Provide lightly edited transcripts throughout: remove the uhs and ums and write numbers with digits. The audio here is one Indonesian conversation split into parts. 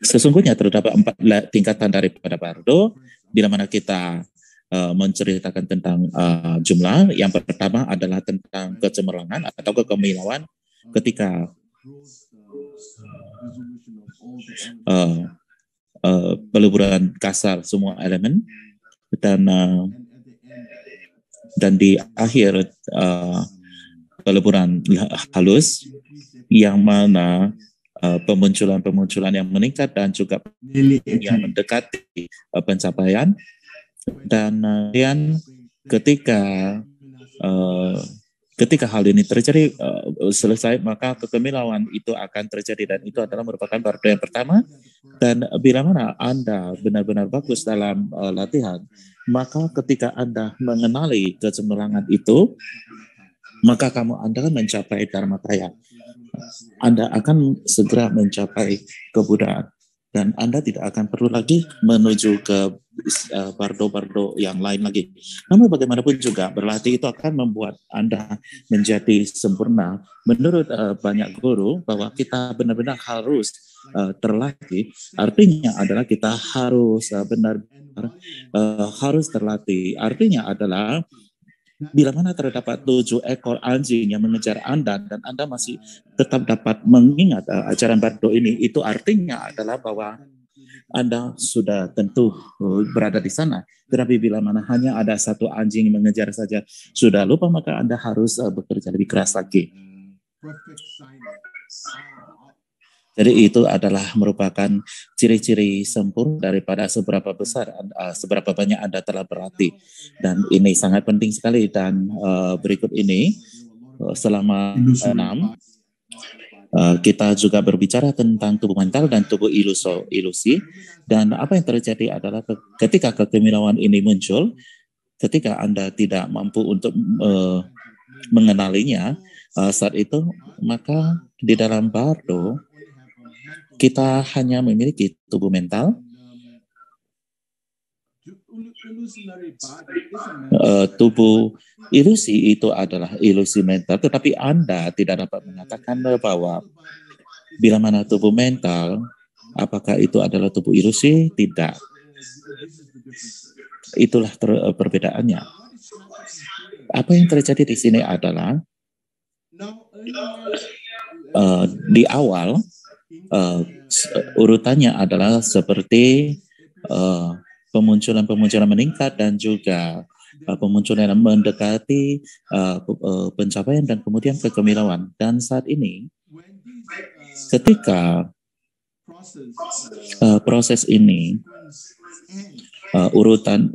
Sesungguhnya terdapat 4 tingkatan daripada bardo, bila mana kita menceritakan tentang jumlah. Yang pertama adalah tentang kecemerlangan atau kekemilauan ketika peleburan kasar semua elemen, dan di akhir peleburan halus yang mana pemunculan yang meningkat dan juga yang mendekati pencapaian. Dan kemudian ketika hal ini terjadi selesai, maka kekemilauan itu akan terjadi, dan itu adalah merupakan bardo yang pertama. Dan bila mana Anda benar-benar bagus dalam latihan, maka ketika Anda mengenali kecemerlangan itu, maka Anda akan mencapai dharmakaya. Anda akan segera mencapai kebudaan, dan Anda tidak akan perlu lagi menuju ke bardo-bardo yang lain lagi. Namun bagaimanapun juga, berlatih itu akan membuat Anda menjadi sempurna. Menurut banyak guru, bahwa kita benar-benar harus terlatih, artinya adalah kita harus benar-benar harus terlatih. Artinya adalah bila mana terdapat 7 ekor anjing yang mengejar Anda dan Anda masih tetap dapat mengingat ajaran bardo ini, itu artinya adalah bahwa Anda sudah tentu berada di sana. Tetapi bila mana hanya ada 1 anjing mengejar saja sudah lupa, maka Anda harus bekerja lebih keras lagi. Jadi itu adalah merupakan ciri-ciri sempurna daripada seberapa banyak Anda telah berlatih. Dan ini sangat penting sekali. Dan berikut ini selama 6 kita juga berbicara tentang tubuh mental dan tubuh ilusi. Dan apa yang terjadi adalah ketika kekemilauan ini muncul, ketika Anda tidak mampu untuk mengenalinya saat itu, maka di dalam bardo kita hanya memiliki tubuh mental. Tubuh ilusi itu adalah ilusi mental, tetapi Anda tidak dapat mengatakan bahwa bila mana tubuh mental, apakah itu adalah tubuh ilusi? Tidak. Itulah perbedaannya. Apa yang terjadi di sini adalah di awal urutannya adalah seperti pemunculan meningkat dan juga pemunculan yang mendekati pencapaian dan kemudian kekemilauan. Dan saat ini ketika proses ini urutan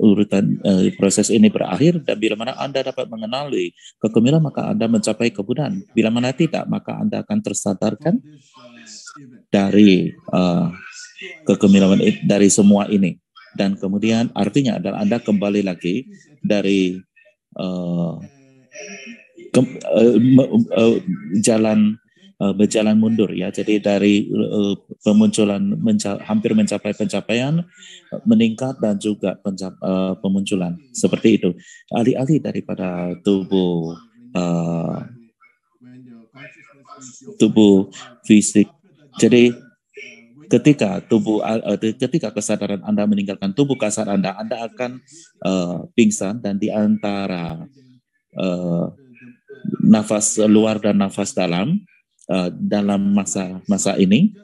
proses ini berakhir, dan bila mana Anda dapat mengenali kekemilauan, maka Anda mencapai kebudaan. Bila mana tidak, maka Anda akan tersadarkan dari kekemilauan dari semua ini. Dan kemudian artinya adalah Anda kembali lagi dari berjalan mundur, ya. Jadi dari pemunculan hampir mencapai pencapaian, meningkat, dan juga pemunculan seperti itu. Alih-alih daripada tubuh fisik. Jadi ketika kesadaran Anda meninggalkan tubuh kasar Anda akan pingsan, dan di antara nafas luar dan nafas dalam masa ini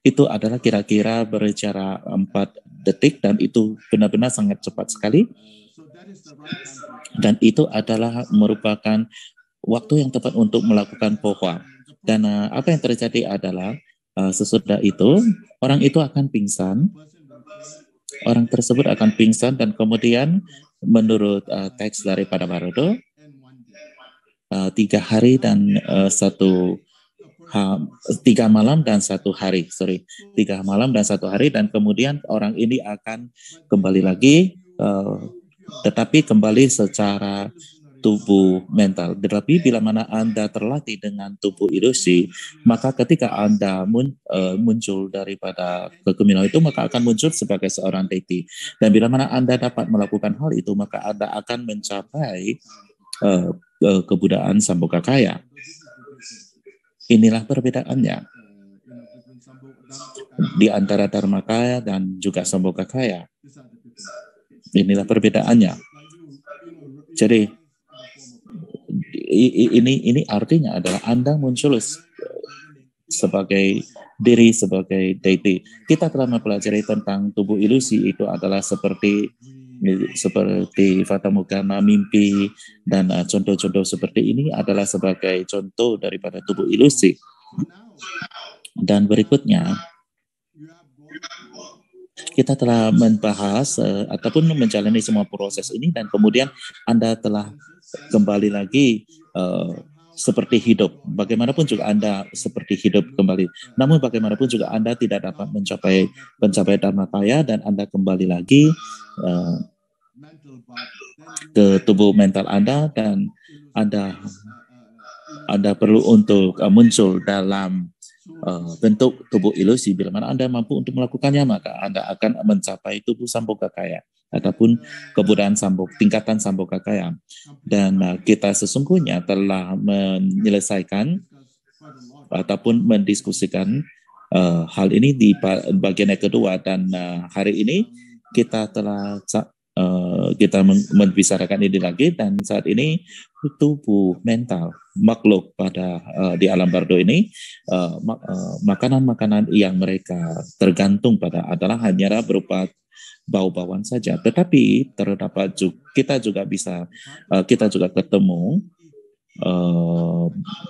itu adalah kira-kira berjarak 4 detik, dan itu benar-benar sangat cepat sekali. Dan itu adalah merupakan waktu yang tepat untuk melakukan pohwa. Dan apa yang terjadi adalah sesudah itu orang itu akan pingsan. Orang tersebut akan pingsan, dan kemudian menurut teks daripada bardo 3 hari dan 3 malam dan 1 hari. 3 malam dan 1 hari, dan kemudian orang ini akan kembali lagi, tetapi kembali secara tubuh mental. Tetapi bila mana Anda terlatih dengan tubuh ilusi, maka ketika Anda muncul daripada kekemilauan itu, maka akan muncul sebagai seorang deity. Dan bila mana Anda dapat melakukan hal itu, maka Anda akan mencapai kebudaan Sambhogakaya. Inilah perbedaannya. di antara Dharmakaya dan juga Sambhogakaya. Inilah perbedaannya. Jadi ini artinya adalah Anda muncul sebagai diri, sebagai deity. Kita telah mempelajari tentang tubuh ilusi, itu adalah seperti Fata Morgana, mimpi, dan contoh-contoh seperti ini adalah sebagai contoh daripada tubuh ilusi. Dan berikutnya, kita telah membahas ataupun menjalani semua proses ini, dan kemudian Anda telah kembali lagi seperti hidup. Bagaimanapun juga Anda seperti hidup kembali. Namun bagaimanapun juga Anda tidak dapat mencapai Dharmakaya, dan Anda kembali lagi ke tubuh mental Anda, dan Anda perlu untuk muncul dalam bentuk tubuh ilusi. Bila mana Anda mampu untuk melakukannya, maka Anda akan mencapai tubuh Sambhogakaya ataupun kebudayaan tingkatan Sambhogakaya. Dan kita sesungguhnya telah menyelesaikan ataupun mendiskusikan hal ini di bagian yang kedua, dan hari ini kita telah kita membicarakan ini lagi. Dan saat ini tubuh mental makhluk pada di alam bardo ini, makanan-makanan yang mereka tergantung pada adalah hanya berupa bau-bauan saja. Tetapi terdapat kita juga ketemu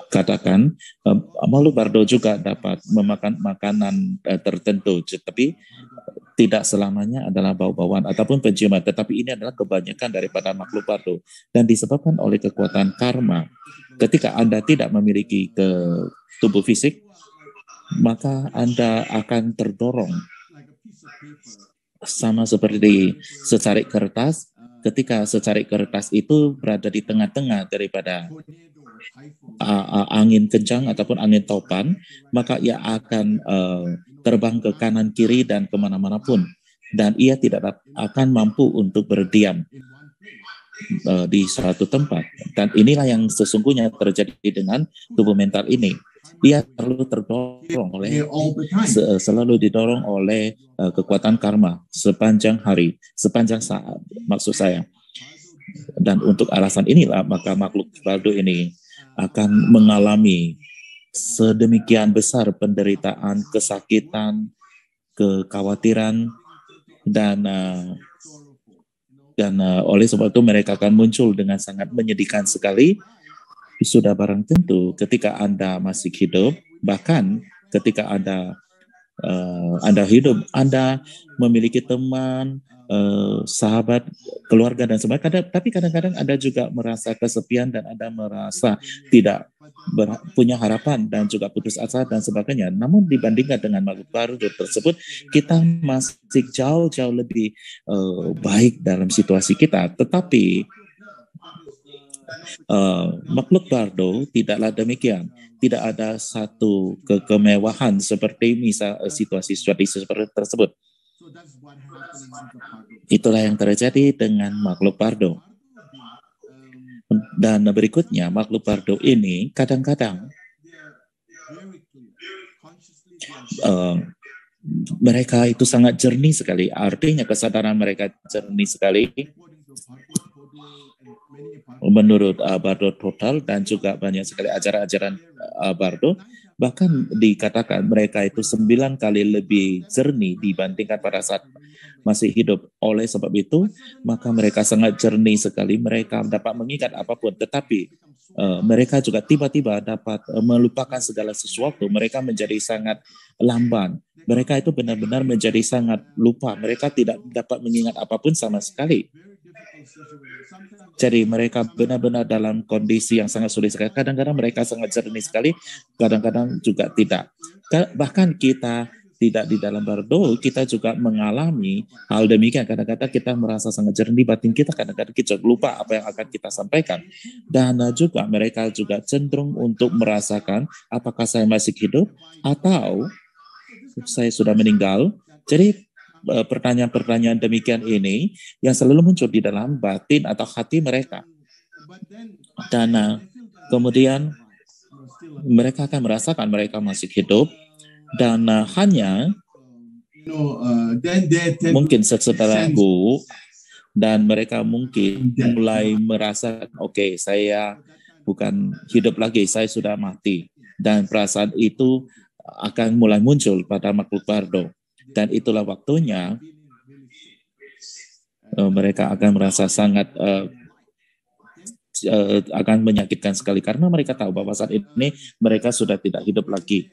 katakan makhluk bardo juga dapat memakan makanan tertentu, tetapi tidak selamanya adalah bau-bauan ataupun penciuman, tetapi ini adalah kebanyakan daripada makhluk bardo, dan disebabkan oleh kekuatan karma. Ketika Anda tidak memiliki tubuh fisik, maka Anda akan terdorong sama seperti secarik kertas. Ketika secarik kertas itu berada di tengah-tengah daripada angin kencang ataupun angin topan, maka ia akan terbang ke kanan kiri dan kemana-mana pun, dan ia tidak akan mampu untuk berdiam di suatu tempat. Dan inilah yang sesungguhnya terjadi dengan tubuh mental ini. Ia selalu didorong oleh kekuatan karma sepanjang hari, sepanjang saat, maksud saya. Dan untuk alasan inilah maka makhluk bardo ini akan mengalami sedemikian besar penderitaan, kesakitan, kekhawatiran, dan oleh sebab itu mereka akan muncul dengan sangat menyedihkan sekali. Sudah barang tentu ketika Anda masih hidup, bahkan ketika Anda hidup, Anda memiliki teman, sahabat, keluarga, dan sebagainya. Tapi kadang-kadang Anda juga merasa kesepian, dan Anda merasa tidak punya harapan dan juga putus asa dan sebagainya. Namun dibandingkan dengan makhluk baru tersebut, kita masih jauh-jauh lebih baik dalam situasi kita. Tetapi makhluk bardo tidaklah demikian. Tidak ada satu kemewahan seperti misal situasi seperti tersebut. Itulah yang terjadi dengan makhluk bardo. Dan berikutnya, makhluk bardo ini kadang-kadang mereka itu sangat jernih sekali. Artinya kesadaran mereka jernih sekali menurut Bardo total, dan juga banyak sekali ajaran-ajaran Bardo. Bahkan dikatakan mereka itu 9 kali lebih jernih dibandingkan pada saat masih hidup. Oleh sebab itu, maka mereka sangat jernih sekali. Mereka dapat mengingat apapun, tetapi mereka juga tiba-tiba dapat melupakan segala sesuatu. Mereka menjadi sangat lamban. Mereka itu benar-benar menjadi sangat lupa. Mereka tidak dapat mengingat apapun sama sekali. Jadi mereka benar-benar dalam kondisi yang sangat sulit sekali. Kadang-kadang mereka sangat jernih sekali, kadang-kadang juga tidak. Bahkan kita tidak di dalam bardo, kita juga mengalami hal demikian. Kadang-kadang kita merasa sangat jernih batin kita, kadang-kadang kita lupa apa yang akan kita sampaikan. Dan juga mereka juga cenderung untuk merasakan apakah saya masih hidup atau saya sudah meninggal. Jadi pertanyaan-pertanyaan demikian ini yang selalu muncul di dalam batin atau hati mereka. Dan kemudian mereka akan merasakan mereka masih hidup, Dan hanya mungkin setelah bu dan mereka mungkin mulai merasa oke, saya bukan hidup lagi, saya sudah mati, dan perasaan itu akan mulai muncul pada makhluk bardo, dan itulah waktunya mereka akan merasa sangat akan menyakitkan sekali karena mereka tahu bahwa saat ini mereka sudah tidak hidup lagi.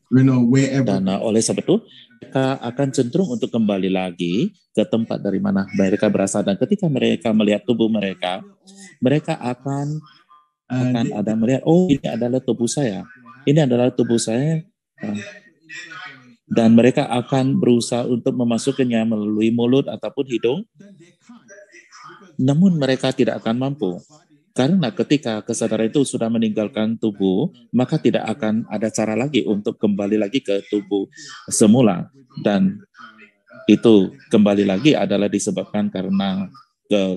Dan oleh sebab itu mereka akan cenderung untuk kembali lagi ke tempat dari mana mereka berasal, dan ketika mereka melihat tubuh mereka, mereka akan ada melihat, oh ini adalah tubuh saya, ini adalah tubuh saya, dan mereka akan berusaha untuk memasukkannya melalui mulut ataupun hidung, namun mereka tidak akan mampu. Karena ketika kesadaran itu sudah meninggalkan tubuh, maka tidak akan ada cara lagi untuk kembali lagi ke tubuh semula. Dan itu kembali lagi adalah disebabkan karena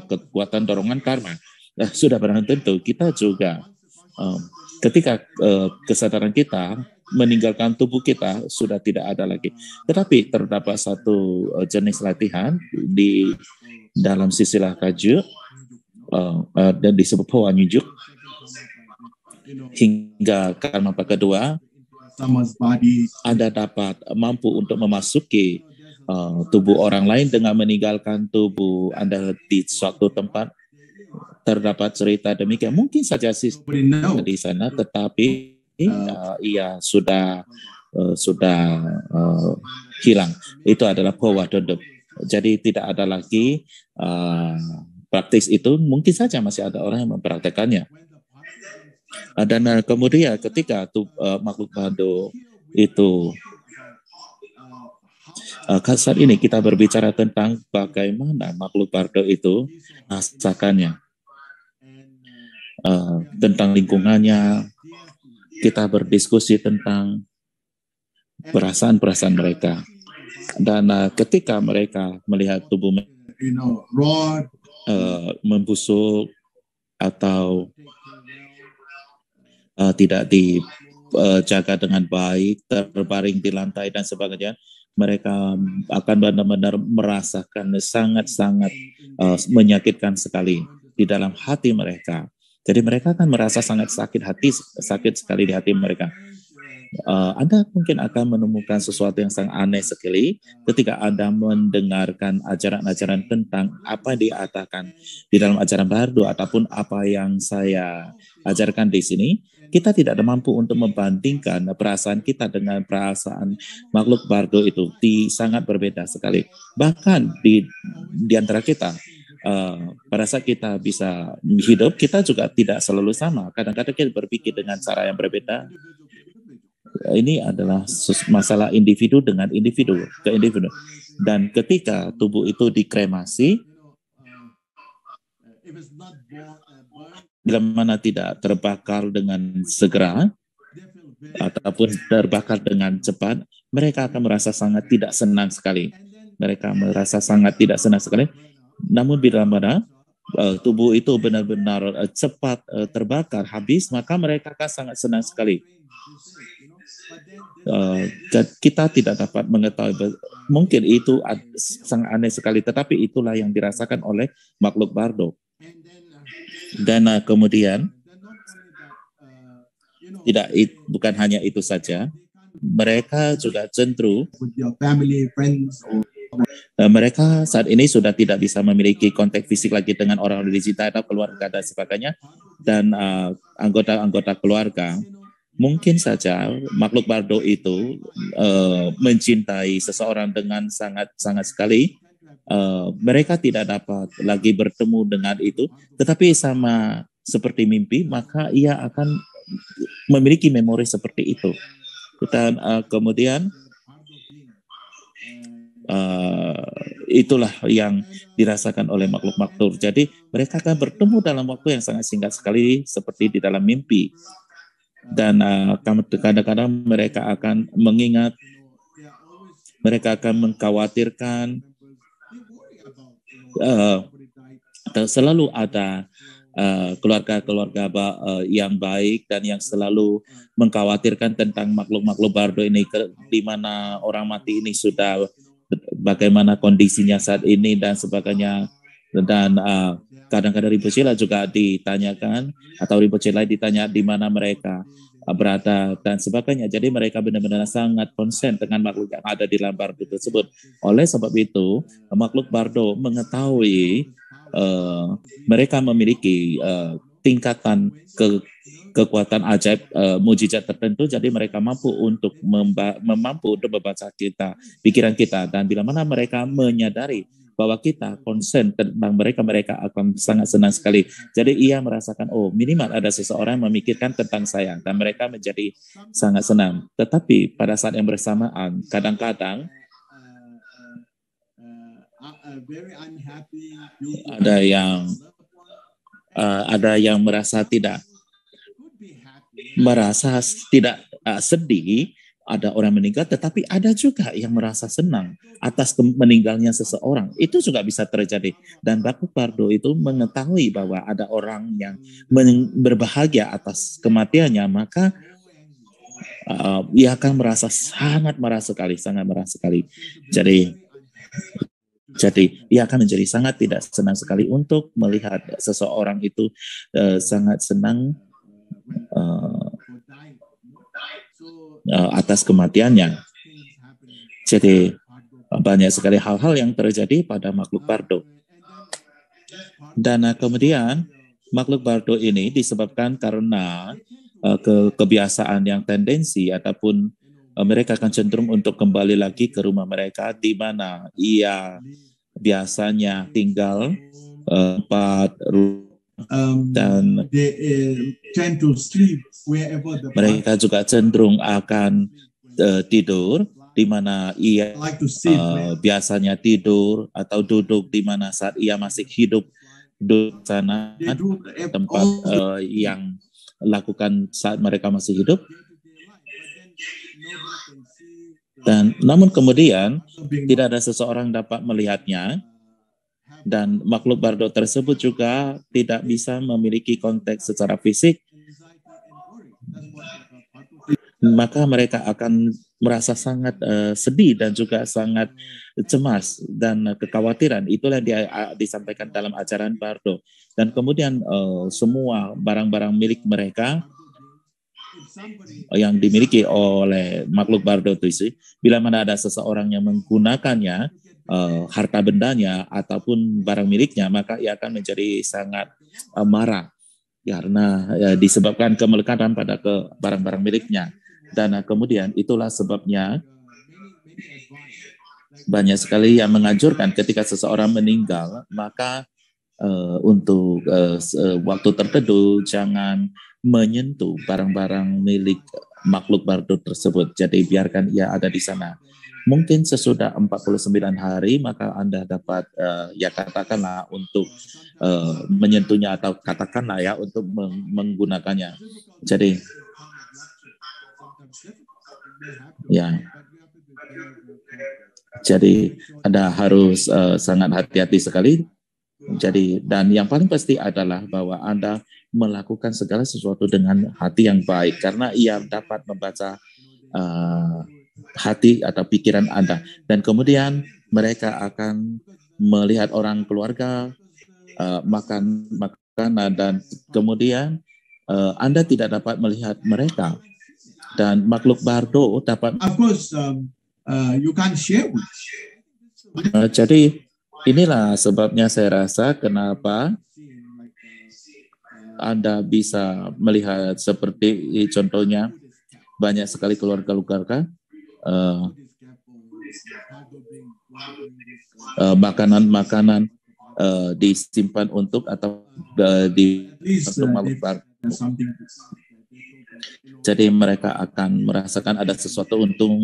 kekuatan dorongan karma. Sudah barang tentu kita juga ketika kesadaran kita meninggalkan tubuh kita sudah tidak ada lagi. Tetapi terdapat satu jenis latihan di dalam silsilah Kagyu, dan disebut Powa Nyujuk, hingga karma kedua Anda dapat mampu untuk memasuki tubuh orang lain dengan meninggalkan tubuh Anda di suatu tempat. Terdapat cerita demikian, mungkin saja sih di sana, tetapi ia sudah hilang. Itu adalah Powa Dodop. Jadi tidak ada lagi praktis itu, mungkin saja masih ada orang yang mempraktekannya. Dan kemudian ketika makhluk bardo itu saat ini kita berbicara tentang bagaimana makhluk bardo itu merasakannya, tentang lingkungannya, kita berdiskusi tentang perasaan-perasaan mereka. Dan ketika mereka melihat tubuh membusuk atau tidak dijaga dengan baik, terbaring di lantai dan sebagainya, mereka akan benar-benar merasakan sangat-sangat menyakitkan sekali di dalam hati mereka. Jadi mereka akan merasa sangat sakit sekali di hati mereka. Anda mungkin akan menemukan sesuatu yang sangat aneh sekali ketika Anda mendengarkan ajaran-ajaran tentang apa yang dikatakan di dalam ajaran bardo ataupun apa yang saya ajarkan di sini. Kita tidak mampu untuk membandingkan perasaan kita dengan perasaan makhluk bardo itu, sangat berbeda sekali. Bahkan di antara kita, pada saat kita bisa hidup, kita juga tidak selalu sama. Kadang-kadang kita berpikir dengan cara yang berbeda. Ini adalah masalah individu dengan individu ke individu. Dan ketika tubuh itu dikremasi, bila mana tidak terbakar dengan segera ataupun terbakar dengan cepat, mereka akan merasa sangat tidak senang sekali. Mereka merasa sangat tidak senang sekali. Namun bila mana tubuh itu benar-benar cepat terbakar habis, maka mereka akan sangat senang sekali. Kita tidak dapat mengetahui, mungkin itu sangat aneh sekali, tetapi itulah yang dirasakan oleh makhluk bardo. Dan kemudian bukan hanya itu saja, mereka juga cenderung mereka saat ini sudah tidak bisa memiliki kontak fisik lagi dengan orang digital atau keluarga dan sebagainya, dan anggota-anggota keluarga. Mungkin saja makhluk bardo itu mencintai seseorang dengan sangat sekali. Mereka tidak dapat lagi bertemu dengan itu, tetapi sama seperti mimpi, maka ia akan memiliki memori seperti itu. Dan kemudian itulah yang dirasakan oleh makhluk-makhluk. Jadi mereka akan bertemu dalam waktu yang sangat singkat sekali, seperti di dalam mimpi. Dan kadang-kadang mereka akan mengingat, mereka akan mengkhawatirkan, selalu ada keluarga-keluarga yang baik dan yang selalu mengkhawatirkan tentang makhluk-makhluk bardo ini, di mana orang mati ini sudah bagaimana kondisinya saat ini dan sebagainya. Dan kadang-kadang Rinpoche juga ditanyakan, atau Rinpoche ditanya di mana mereka berada dan sebagainya. Jadi mereka benar-benar sangat konsen dengan makhluk yang ada di dalam bardo tersebut. Oleh sebab itu, makhluk bardo mengetahui mereka memiliki tingkatan kekuatan ajaib, mujizat tertentu, jadi mereka mampu untuk membaca kita, pikiran kita, dan bila mana mereka menyadari bahwa kita konsen tentang mereka, mereka akan sangat senang sekali. Jadi ia merasakan, oh minimal ada seseorang memikirkan tentang saya, dan mereka menjadi sangat senang. Tetapi pada saat yang bersamaan, kadang-kadang ada yang merasa tidak sedih, ada orang meninggal, tetapi ada juga yang merasa senang atas meninggalnya seseorang. Itu juga bisa terjadi. Dan makhluk bardo itu mengetahui bahwa ada orang yang berbahagia atas kematiannya, maka ia akan merasa sangat marah sekali. Jadi ia akan menjadi sangat tidak senang sekali untuk melihat seseorang itu sangat senang atas kematiannya. Jadi banyak sekali hal-hal yang terjadi pada makhluk bardo. Dan kemudian makhluk bardo ini disebabkan karena kebiasaan yang tendensi ataupun mereka akan cenderung untuk kembali lagi ke rumah mereka di mana ia biasanya tinggal, tempat dan mereka juga cenderung akan tidur di mana ia biasanya tidur atau duduk di mana saat ia masih hidup, duduk sana tempat yang lakukan saat mereka masih hidup. Dan namun kemudian tidak ada seseorang dapat melihatnya, dan makhluk bardo tersebut juga tidak bisa memiliki konteks secara fisik, maka mereka akan merasa sangat sedih dan juga sangat cemas dan kekhawatiran. Itulah yang disampaikan dalam ajaran bardo. Dan kemudian semua barang-barang milik mereka yang dimiliki oleh makhluk bardo itu, bila mana ada seseorang yang menggunakannya, harta bendanya ataupun barang miliknya, maka ia akan menjadi sangat marah karena disebabkan kemelekatan pada barang-barang miliknya. Dan kemudian itulah sebabnya banyak sekali yang menganjurkan ketika seseorang meninggal, maka untuk waktu tertentu jangan menyentuh barang-barang milik makhluk bardo tersebut. Jadi biarkan ia ada di sana. Mungkin sesudah 49 hari maka Anda dapat ya katakanlah untuk menyentuhnya, atau katakanlah ya untuk menggunakannya. Jadi ya, jadi Anda harus sangat hati-hati sekali. Jadi, dan yang paling pasti adalah bahwa Anda melakukan segala sesuatu dengan hati yang baik, karena ia dapat membaca hati atau pikiran Anda. Dan kemudian mereka akan melihat orang keluarga makan makanan, dan kemudian Anda tidak dapat melihat mereka. Dan makhluk bardo dapat. Of course, you can't share. Jadi inilah sebabnya saya rasa kenapa Anda bisa melihat seperti contohnya banyak sekali keluarga-keluarga makanan-makanan disimpan untuk atau untuk makhluk bardo. Jadi mereka akan merasakan ada sesuatu untuk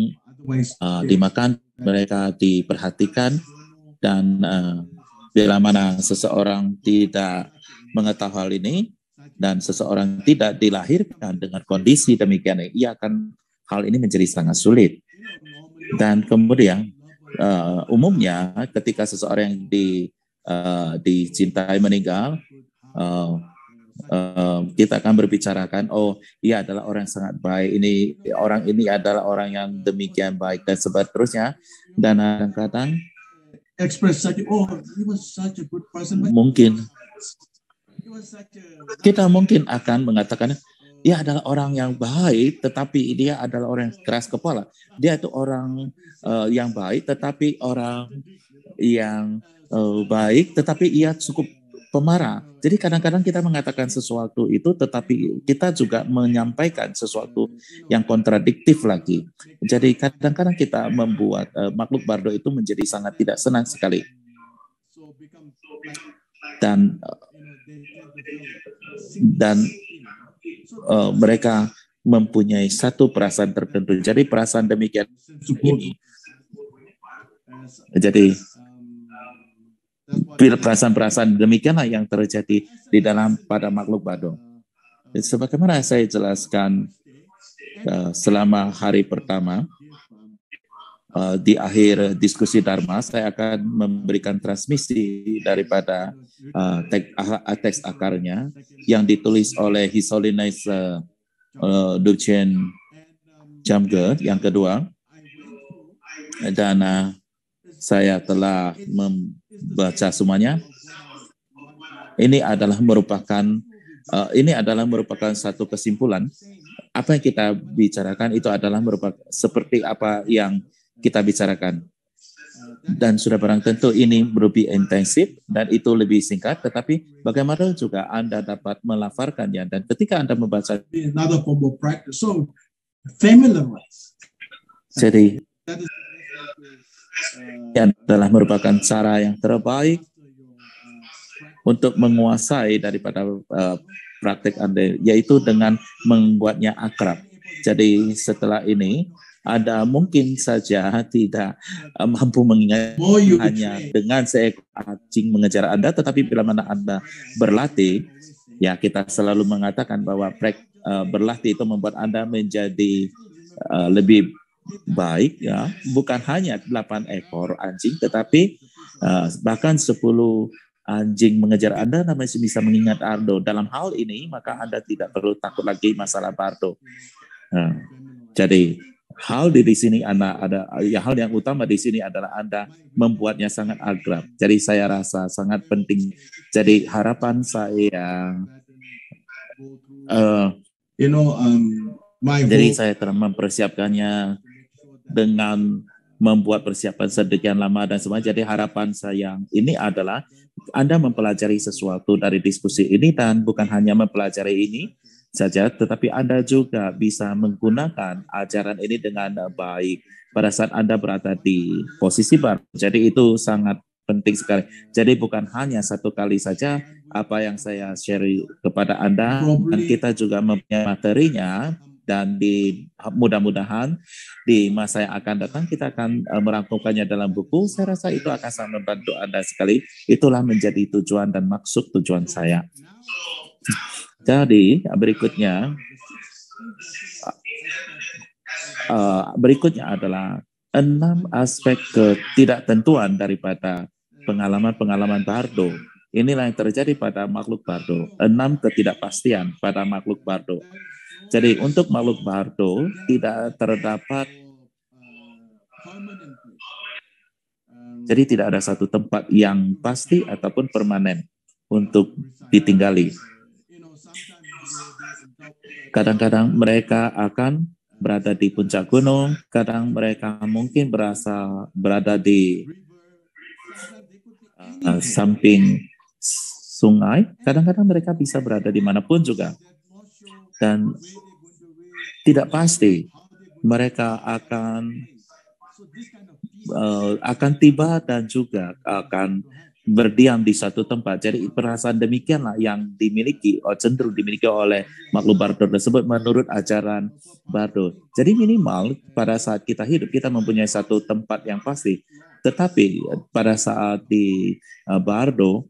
dimakan, mereka diperhatikan. Dan bila mana seseorang tidak mengetahui hal ini dan seseorang tidak dilahirkan dengan kondisi demikian, hal ini menjadi sangat sulit. Dan kemudian umumnya ketika seseorang yang dicintai meninggal, kita akan berbicarakan, oh ia adalah orang yang sangat baik, orang ini adalah orang yang demikian baik dan seterusnya. Dan kadang-kadang mungkin kita akan mengatakan dia adalah orang yang baik, tetapi dia adalah orang yang keras kepala. Dia itu orang yang baik, tetapi orang yang baik, tetapi ia cukup pemarah. Jadi kadang-kadang kita mengatakan sesuatu itu, tetapi kita juga menyampaikan sesuatu yang kontradiktif lagi. Jadi kadang-kadang kita membuat makhluk bardo itu menjadi sangat tidak senang sekali. Dan mereka mempunyai satu perasaan tertentu. Jadi perasaan demikian ini. Jadi perasaan-perasaan demikianlah yang terjadi di dalam pada makhluk bardo. Sebagaimana saya jelaskan selama hari pertama, di akhir diskusi Dharma, saya akan memberikan transmisi daripada teks akarnya yang ditulis oleh His Holiness Dukchen Jamge yang kedua. Dan saya telah membaca semuanya. Ini adalah merupakan satu kesimpulan. Apa yang kita bicarakan itu adalah merupakan seperti apa yang kita bicarakan. Dan sudah barang tentu ini lebih intensif dan itu lebih singkat, tetapi bagaimana juga Anda dapat melafarkannya. Dan ketika Anda membaca, jadi ini adalah merupakan cara yang terbaik untuk menguasai daripada praktek Anda, yaitu dengan membuatnya akrab. Jadi setelah ini, Anda mungkin saja tidak mampu mengingat hanya dengan seekor anjing mengejar Anda, tetapi bila mana Anda berlatih, ya kita selalu mengatakan bahwa berlatih itu membuat Anda menjadi lebih baik, ya, bukan hanya 8 ekor anjing, tetapi bahkan 10 anjing mengejar Anda, namanya bisa mengingat Bardo. Dalam hal ini, maka Anda tidak perlu takut lagi masalah Bardo. Jadi hal di sini hal yang utama di sini adalah Anda membuatnya sangat akrab. Jadi saya rasa sangat penting. Jadi harapan saya, jadi saya telah mempersiapkannya dengan membuat persiapan sedemikian lama dan semua. Jadi harapan saya ini adalah Anda mempelajari sesuatu dari diskusi ini, dan bukan hanya mempelajari ini saja, tetapi Anda juga bisa menggunakan ajaran ini dengan baik pada saat Anda berada di posisi baru. Jadi itu sangat penting sekali. Jadi bukan hanya satu kali saja apa yang saya share kepada Anda, dan kita juga mempunyai materinya, dan mudah-mudahan di masa yang akan datang kita akan merangkumkannya dalam buku. Saya rasa itu akan sangat membantu Anda sekali. Itulah menjadi tujuan dan maksud tujuan saya. Jadi berikutnya adalah 6 aspek ketidaktentuan daripada pengalaman-pengalaman Bardo. Inilah yang terjadi pada makhluk Bardo. 6 ketidakpastian pada makhluk Bardo. Jadi untuk makhluk Bardo tidak terdapat, jadi tidak ada satu tempat yang pasti ataupun permanen untuk ditinggali. Kadang-kadang mereka akan berada di puncak gunung, kadang mereka mungkin berada di samping sungai, kadang-kadang mereka bisa berada di manapun juga. Dan tidak pasti mereka akan tiba dan juga akan berdiam di satu tempat. Jadi perasaan demikianlah yang cenderung dimiliki oleh makhluk Bardo tersebut menurut ajaran Bardo. Jadi minimal pada saat kita hidup kita mempunyai satu tempat yang pasti. Tetapi pada saat di Bardo,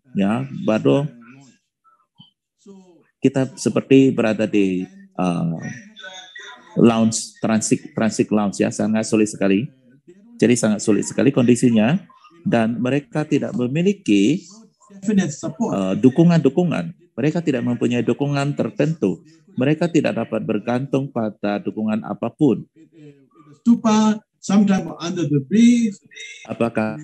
kita seperti berada di lounge, transit lounge, ya, sangat sulit sekali. Jadi sangat sulit sekali kondisinya, dan mereka tidak memiliki dukungan-dukungan Mereka tidak mempunyai dukungan tertentu. Mereka tidak dapat bergantung pada dukungan apapun. Apakah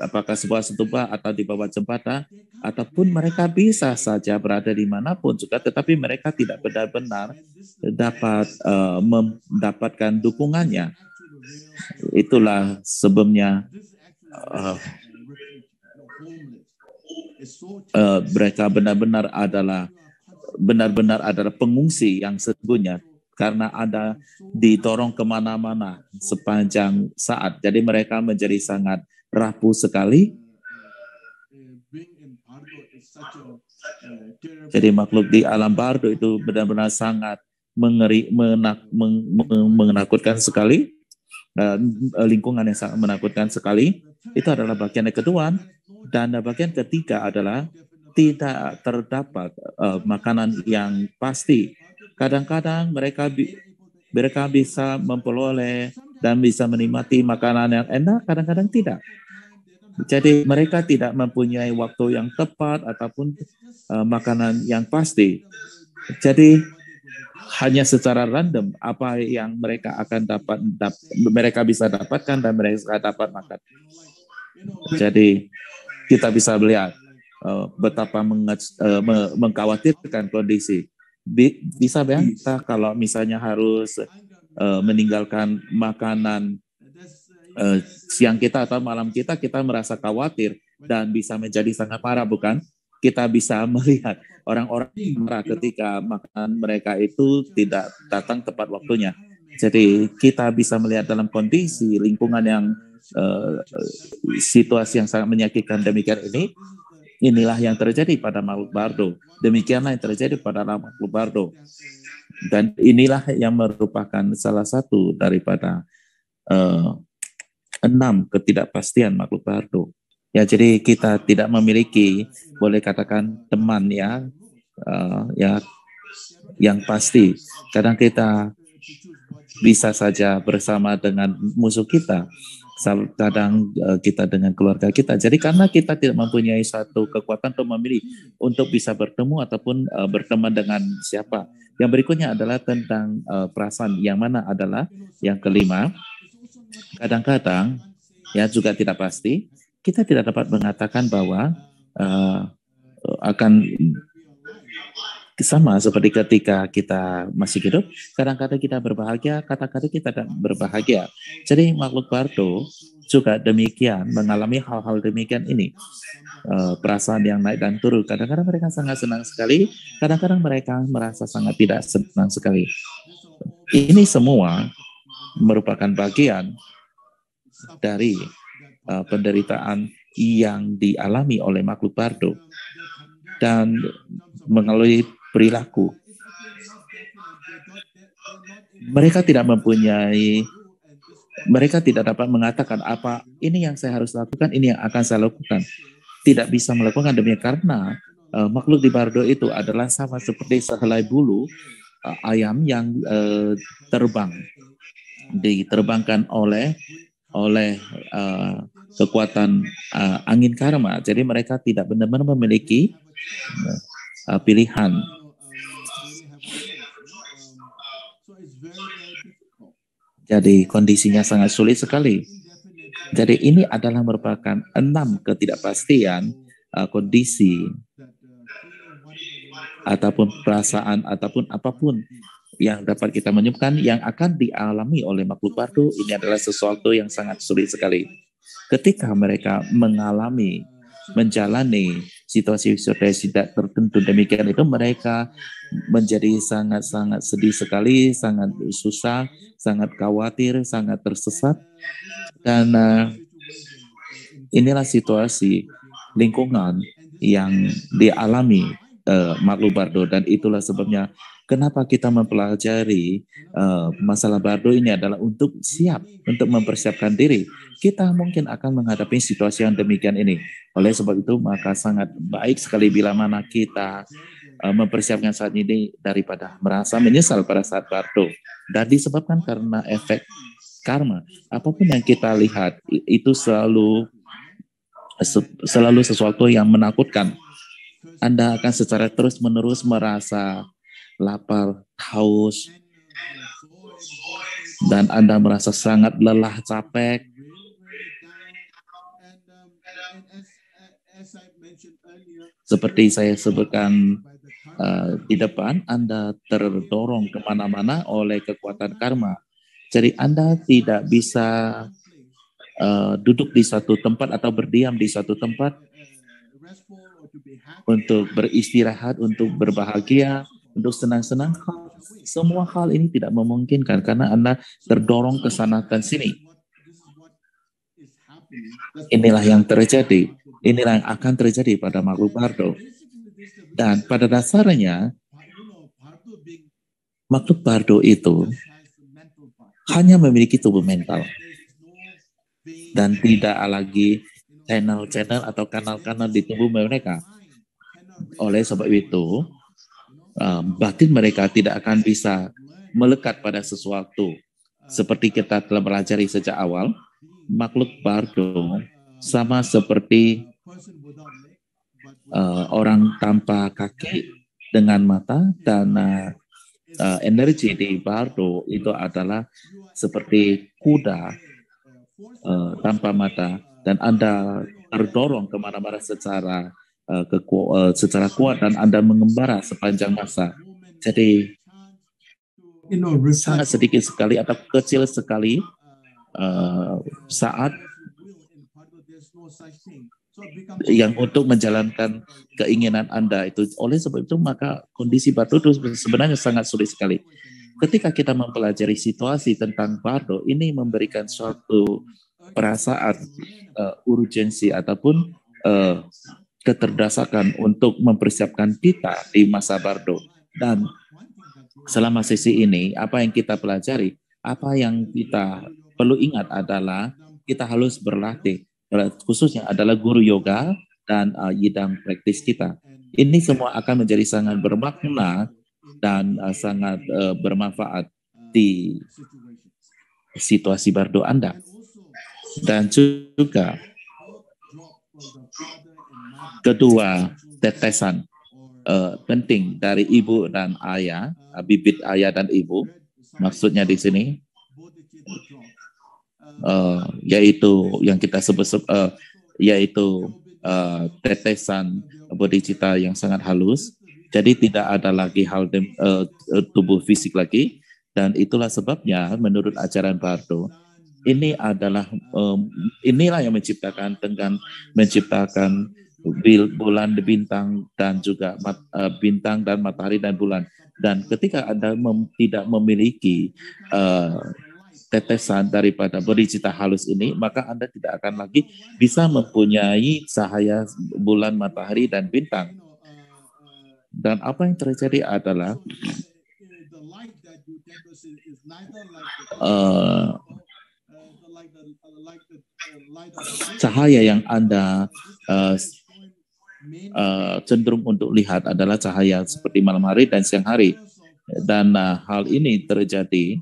apakah sebuah stupa atau di bawah jembatan, ataupun mereka bisa saja berada dimanapun juga, tetapi mereka tidak benar-benar dapat mendapatkan dukungannya. Itulah sebabnya mereka benar-benar adalah pengungsi yang sesungguhnya, karena ada didorong kemana-mana sepanjang saat. Jadi mereka menjadi sangat rapuh sekali. Jadi makhluk di alam bardo itu benar-benar sangat menakutkan sekali. Lingkungan yang sangat menakutkan sekali. Itu adalah bagian yang kedua. Dan bagian ketiga adalah tidak terdapat makanan yang pasti. Kadang-kadang mereka bisa memperoleh dan bisa menikmati makanan yang enak, kadang-kadang tidak. Jadi mereka tidak mempunyai waktu yang tepat ataupun makanan yang pasti. Jadi hanya secara random apa yang mereka akan mereka bisa dapatkan dan mereka dapat makan. Jadi kita bisa melihat betapa mengkhawatirkan kondisi. Bisa bayangkan kalau misalnya harus meninggalkan makanan siang kita atau malam kita merasa khawatir dan bisa menjadi sangat marah, bukan? Kita bisa melihat orang-orang marah ketika makanan mereka itu tidak datang tepat waktunya. Jadi kita bisa melihat dalam kondisi lingkungan yang situasi yang sangat menyakitkan demikian ini. Inilah yang terjadi pada makhluk bardo. Demikianlah yang terjadi pada makhluk bardo. Dan inilah yang merupakan salah satu daripada 6 ketidakpastian makhluk bardo. Ya, jadi kita tidak memiliki, boleh katakan, teman ya yang pasti. Kadang kita bisa saja bersama dengan musuh kita. Kadang kita dengan keluarga kita. Jadi karena kita tidak mempunyai satu kekuatan untuk memilih untuk bisa bertemu ataupun berteman dengan siapa. Yang berikutnya adalah tentang perasaan, yang mana adalah yang kelima. Kadang-kadang ya juga tidak pasti. Kita tidak dapat mengatakan bahwa akan sama seperti ketika kita masih hidup. Kadang-kadang kita berbahagia, kadang-kadang kita tidak berbahagia. Jadi makhluk bardo juga demikian, mengalami hal-hal demikian ini. Perasaan yang naik dan turun. Kadang-kadang mereka sangat senang sekali, kadang-kadang mereka merasa sangat tidak senang sekali. Ini semua merupakan bagian dari penderitaan yang dialami oleh makhluk bardo. Dan melalui perilaku, mereka tidak dapat mengatakan apa ini yang saya harus lakukan, ini yang akan saya lakukan. Tidak bisa melakukan demikian karena makhluk di bardo itu adalah sama seperti sehelai bulu ayam yang diterbangkan oleh kekuatan angin karma. Jadi mereka tidak benar-benar memiliki pilihan. Jadi kondisinya sangat sulit sekali. Jadi ini adalah merupakan 6 ketidakpastian kondisi ataupun perasaan ataupun apapun yang dapat kita menyebutkan yang akan dialami oleh makhluk bardo. Ini adalah sesuatu yang sangat sulit sekali. Ketika mereka menjalani situasi-situasi tidak tertentu demikian itu, mereka menjadi sangat-sangat sedih sekali, sangat susah, sangat khawatir, sangat tersesat. Dan inilah situasi lingkungan yang dialami makhluk bardo, dan itulah sebabnya kenapa kita mempelajari masalah bardo ini adalah untuk siap, untuk mempersiapkan diri. Kita mungkin akan menghadapi situasi yang demikian ini. Oleh sebab itu, maka sangat baik sekali bila mana kita mempersiapkan saat ini daripada merasa menyesal pada saat bardo. Dan disebabkan karena efek karma. Apapun yang kita lihat, itu selalu sesuatu yang menakutkan. Anda akan secara terus-menerus merasa lapar, haus, dan Anda merasa sangat lelah, capek. Seperti saya sebutkan di depan, Anda terdorong kemana-mana oleh kekuatan karma. Jadi Anda tidak bisa duduk di satu tempat atau berdiam di satu tempat untuk beristirahat, untuk berbahagia, untuk senang-senang. Semua hal ini tidak memungkinkan karena Anda terdorong ke sana dan sini. Inilah yang terjadi. Inilah yang akan terjadi pada makhluk bardo. Dan pada dasarnya, makhluk bardo itu hanya memiliki tubuh mental. Dan tidak lagi channel-channel atau kanal-kanal di tubuh mereka. Oleh sebab itu, batin mereka tidak akan bisa melekat pada sesuatu. Seperti kita telah pelajari sejak awal, makhluk bardo sama seperti orang tanpa kaki dengan mata, dan energi di bardo itu adalah seperti kuda tanpa mata, dan Anda terdorong kemana-mana secara secara kuat dan Anda mengembara sepanjang masa. Jadi sangat sedikit sekali atau kecil sekali saat yang untuk menjalankan keinginan Anda itu. Oleh sebab itu maka kondisi bardo itu sebenarnya sangat sulit sekali. Ketika kita mempelajari situasi tentang bardo, ini memberikan suatu perasaan urgensi ataupun keterdesakan untuk mempersiapkan kita di masa bardo. Dan selama sesi ini, apa yang kita pelajari, apa yang kita perlu ingat adalah kita harus berlatih, khususnya adalah guru yoga dan yidam praktis kita. Ini semua akan menjadi sangat bermakna dan sangat bermanfaat di situasi bardo Anda. Dan juga kedua, tetesan penting dari ibu dan ayah, bibit ayah dan ibu, maksudnya di sini yaitu yang kita sebut yaitu tetesan bodhicitta yang sangat halus. Jadi tidak ada lagi hal tubuh fisik lagi, dan itulah sebabnya menurut ajaran Bardo ini adalah inilah yang menciptakan bulan, bintang, dan juga bintang dan matahari dan bulan. Dan ketika Anda tidak memiliki tetesan daripada bodhicitta halus ini, maka Anda tidak akan lagi bisa mempunyai cahaya bulan, matahari, dan bintang. Dan apa yang terjadi adalah cahaya yang Anda cenderung untuk lihat adalah cahaya seperti malam hari dan siang hari. Dan hal ini terjadi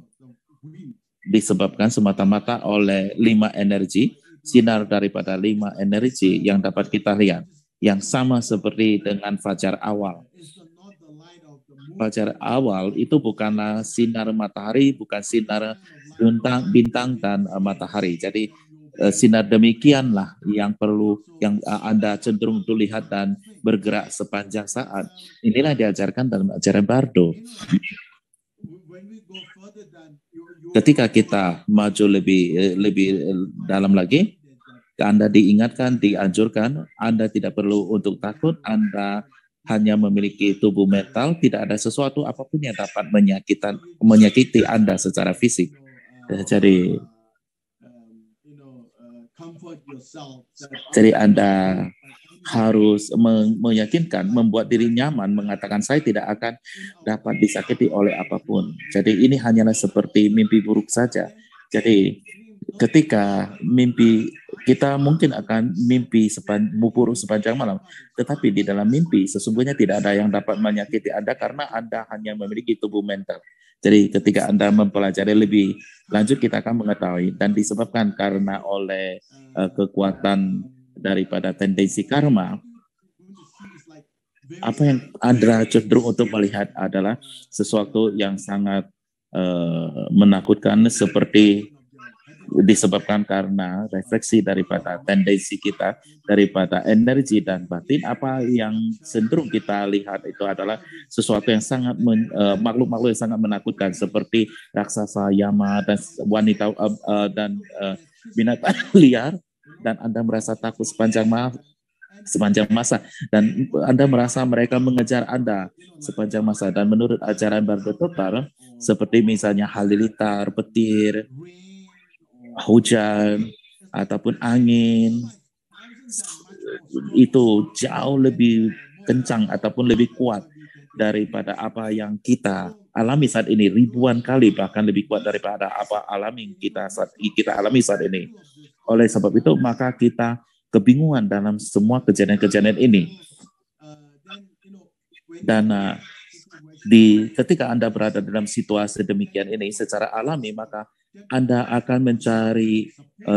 disebabkan semata-mata oleh 5 energi, sinar daripada 5 energi yang dapat kita lihat, yang sama seperti dengan fajar awal. Fajar awal itu bukanlah sinar matahari, bukan sinar bintang dan matahari. Jadi sinar demikianlah yang perlu, yang Anda cenderung untuk lihat dan bergerak sepanjang saat. Inilah diajarkan dalam ajaran Bardo. Ketika kita maju lebih dalam lagi, Anda diingatkan, dianjurkan, Anda tidak perlu untuk takut, Anda hanya memiliki tubuh mental, tidak ada sesuatu apapun yang dapat menyakiti Anda secara fisik. Jadi Anda harus meyakinkan, membuat diri nyaman, mengatakan saya tidak akan dapat disakiti oleh apapun. Jadi ini hanyalah seperti mimpi buruk saja. Jadi ketika mimpi, kita mungkin akan mimpi buruk sepanjang malam, tetapi di dalam mimpi sesungguhnya tidak ada yang dapat menyakiti Anda karena Anda hanya memiliki tubuh mental. Jadi ketika Anda mempelajari lebih lanjut, kita akan mengetahui, dan disebabkan karena oleh kekuatan daripada tendensi karma, apa yang Anda cenderung untuk melihat adalah sesuatu yang sangat menakutkan, seperti disebabkan karena refleksi daripada tendensi kita, daripada energi dan batin. Apa yang cenderung kita lihat itu adalah sesuatu yang sangat makhluk-makhluk yang sangat menakutkan, seperti raksasa, Yama, dan wanita dan binatang liar, dan Anda merasa takut sepanjang masa, dan Anda merasa mereka mengejar Anda sepanjang masa. Dan menurut ajaran Bardo Total, seperti misalnya halilintar, petir, hujan, ataupun angin, itu jauh lebih kencang ataupun lebih kuat daripada apa yang kita alami saat ini, ribuan kali bahkan lebih kuat daripada apa kita alami saat ini. Oleh sebab itu, maka kita kebingungan dalam semua kejadian-kejadian ini. Dan ketika Anda berada dalam situasi demikian ini secara alami, maka Anda akan mencari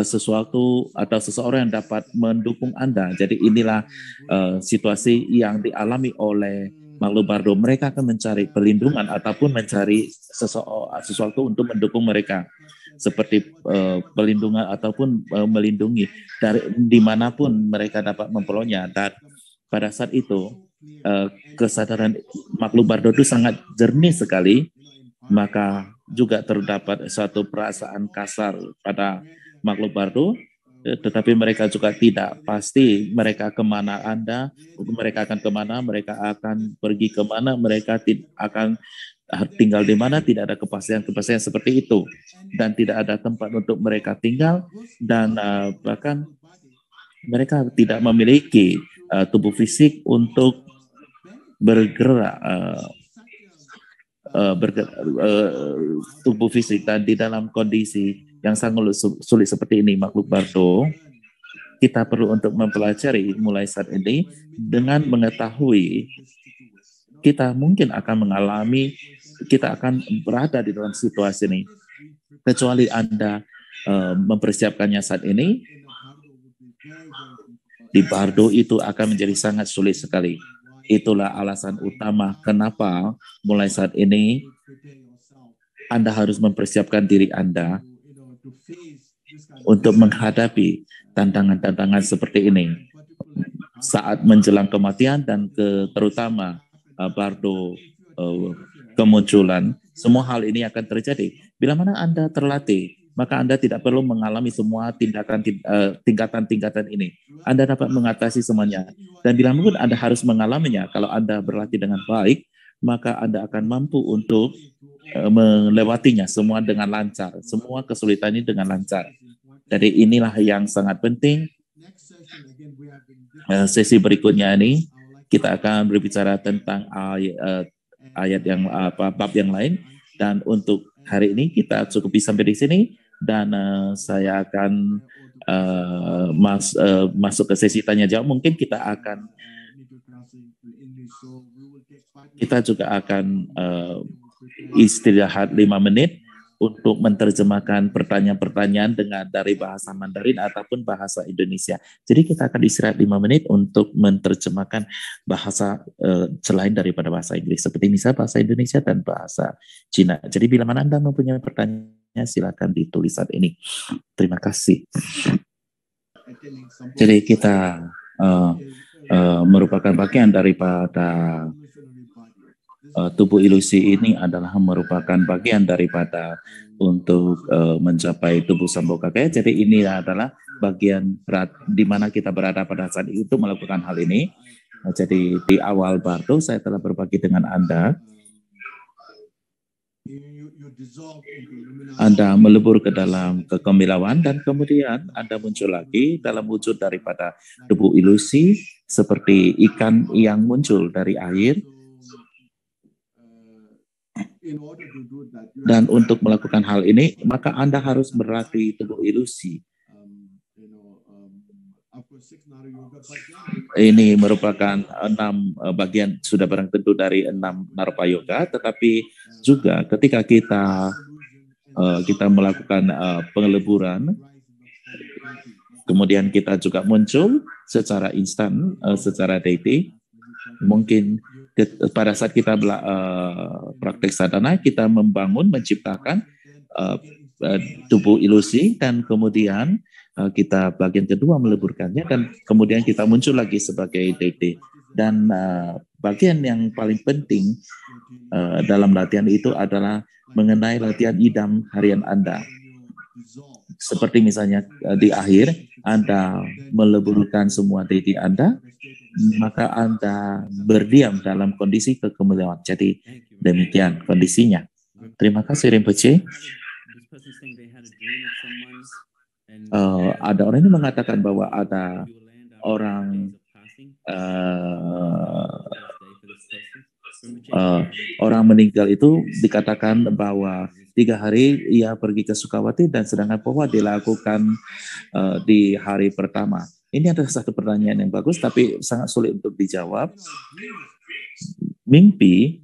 sesuatu atau seseorang yang dapat mendukung Anda. Jadi inilah situasi yang dialami oleh makhluk Bardo. Mereka akan mencari perlindungan ataupun mencari sesuatu untuk mendukung mereka, seperti perlindungan ataupun melindungi dari dimanapun mereka dapat memperolehnya. Dan pada saat itu kesadaran makhluk Bardo itu sangat jernih sekali, maka juga terdapat suatu perasaan kasar pada makhluk Bardo, tetapi mereka juga tidak pasti mereka kemana mereka akan kemana, mereka akan pergi kemana, mereka akan tinggal di mana, tidak ada kepastian seperti itu, dan tidak ada tempat untuk mereka tinggal, dan bahkan mereka tidak memiliki tubuh fisik untuk bergerak, tubuh fisik. Dan di dalam kondisi yang sangat sulit seperti ini, makhluk Bardo, kita perlu untuk mempelajari mulai saat ini dengan mengetahui kita mungkin akan kita akan berada di dalam situasi ini. Kecuali Anda mempersiapkannya saat ini, di Bardo itu akan menjadi sangat sulit sekali. Itulah alasan utama kenapa mulai saat ini Anda harus mempersiapkan diri Anda untuk menghadapi tantangan-tantangan seperti ini saat menjelang kematian, dan terutama Bardo kemunculan. Semua hal ini akan terjadi. Bila mana Anda terlatih, maka Anda tidak perlu mengalami semua tingkatan-tingkatan ini. Anda dapat mengatasi semuanya. Dan bila pun Anda harus mengalaminya, kalau Anda berlatih dengan baik, maka Anda akan mampu untuk melewatinya semua dengan lancar. Semua kesulitan ini dengan lancar. Jadi inilah yang sangat penting. Sesi berikutnya ini, kita akan berbicara tentang ayat yang bab yang lain. Dan untuk hari ini kita cukupi sampai di sini. Dan saya akan masuk ke sesi tanya jawab. Mungkin kita juga akan istirahat 5 menit untuk menerjemahkan pertanyaan-pertanyaan dari bahasa Mandarin ataupun bahasa Indonesia. Jadi kita akan istirahat 5 menit untuk menerjemahkan bahasa selain daripada bahasa Inggris, seperti misalnya bahasa Indonesia dan bahasa Cina. Jadi bila mana Anda mempunyai pertanyaan, silakan ditulis saat ini. Terima kasih. Jadi kita merupakan bagian daripada tubuh ilusi ini adalah merupakan bagian daripada untuk mencapai tubuh Sambhogakaya. Jadi ini adalah bagian di mana kita berada pada saat itu melakukan hal ini. Jadi di awal Bardo saya telah berbagi dengan Anda. Anda melebur ke dalam kekemilauan, dan kemudian Anda muncul lagi dalam wujud daripada tubuh ilusi seperti ikan yang muncul dari air. Dan untuk melakukan hal ini, maka Anda harus berlatih tubuh ilusi. Ini merupakan 6 bagian, sudah barang tentu dari 6 Naropa Yoga, tetapi juga ketika kita melakukan pengeleburan, kemudian kita juga muncul secara instan, secara deity, Mungkin pada saat kita praktek sadhana, kita membangun, menciptakan tubuh ilusi, dan kemudian kita bagian kedua meleburkannya, dan kemudian kita muncul lagi sebagai deity. Dan bagian yang paling penting dalam latihan itu adalah mengenai latihan idam harian Anda. Seperti misalnya di akhir, Anda meleburkan semua deity Anda, maka Anda berdiam dalam kondisi kekemulauan. Jadi demikian kondisinya. Terima kasih Rinpoche. Ada orang ini mengatakan bahwa ada orang meninggal itu dikatakan bahwa 3 hari ia pergi ke Sukawati, dan sedangkan Powa dilakukan di hari pertama. Ini adalah satu pertanyaan yang bagus, tapi sangat sulit untuk dijawab. Mimpi,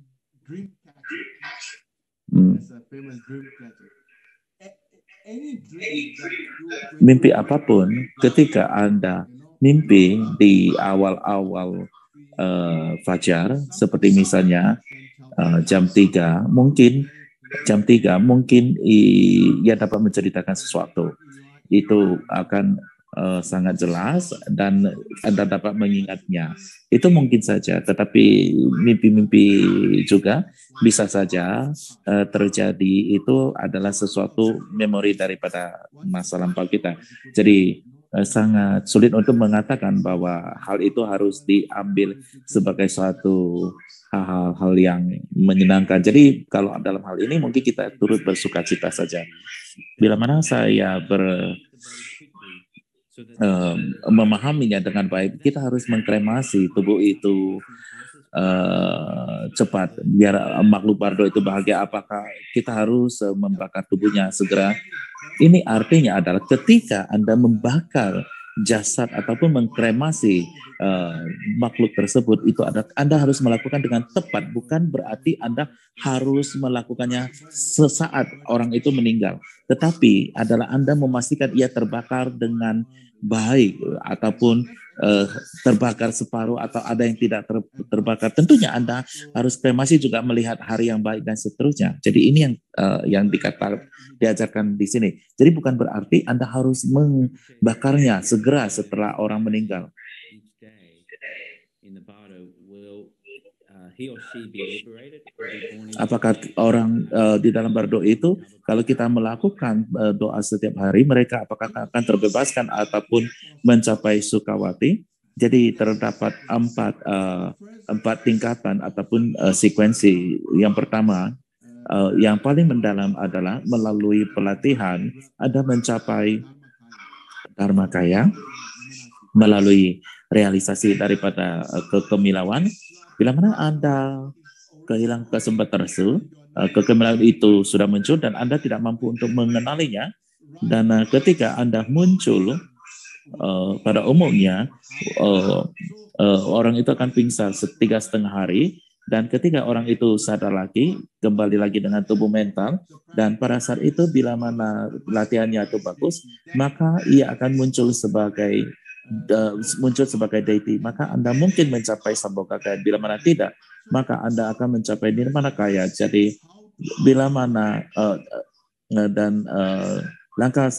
mimpi apapun, ketika Anda mimpi di awal-awal fajar, seperti misalnya jam 3, mungkin ia dapat menceritakan sesuatu. Itu akan sangat jelas dan Anda dapat mengingatnya. Itu mungkin saja, tetapi mimpi-mimpi juga bisa saja terjadi. Itu adalah sesuatu memori daripada masa lampau kita. Jadi sangat sulit untuk mengatakan bahwa hal itu harus diambil sebagai suatu hal-hal yang menyenangkan. Jadi kalau dalam hal ini mungkin kita turut bersuka cita saja. Bila mana saya memahaminya dengan baik, kita harus mengkremasi tubuh itu cepat biar makhluk bardo itu bahagia. Apakah kita harus membakar tubuhnya segera? Ini artinya adalah ketika Anda membakar jasad ataupun mengkremasi makhluk tersebut, itu Anda harus melakukan dengan tepat, bukan berarti Anda harus melakukannya sesaat orang itu meninggal, tetapi adalah Anda memastikan ia terbakar dengan baik, ataupun terbakar separuh, atau ada yang tidak terbakar. Tentunya Anda harus kremasi juga melihat hari yang baik dan seterusnya. Jadi ini yang diajarkan di sini. Jadi bukan berarti Anda harus membakarnya segera setelah orang meninggal. Apakah orang di dalam bardo itu, kalau kita melakukan doa setiap hari, mereka apakah akan terbebaskan ataupun mencapai Sukawati? Jadi terdapat empat tingkatan ataupun sekuensi. Yang pertama, yang paling mendalam adalah melalui pelatihan Anda mencapai Dharmakaya, melalui realisasi daripada kekemilauan. Bila mana Anda kehilangan kesempatan tersebut, kekemilauan itu sudah muncul dan Anda tidak mampu untuk mengenalinya, dan ketika Anda muncul, pada umumnya orang itu akan pingsan 3,5 hari, dan ketika orang itu sadar lagi, kembali lagi dengan tubuh mental, dan pada saat itu bila mana latihannya itu bagus, maka ia akan muncul sebagai deity, maka Anda mungkin mencapai Sambhogakaya. Bila mana tidak, maka Anda akan mencapai Nirmana Kaya. Jadi bila mana langkah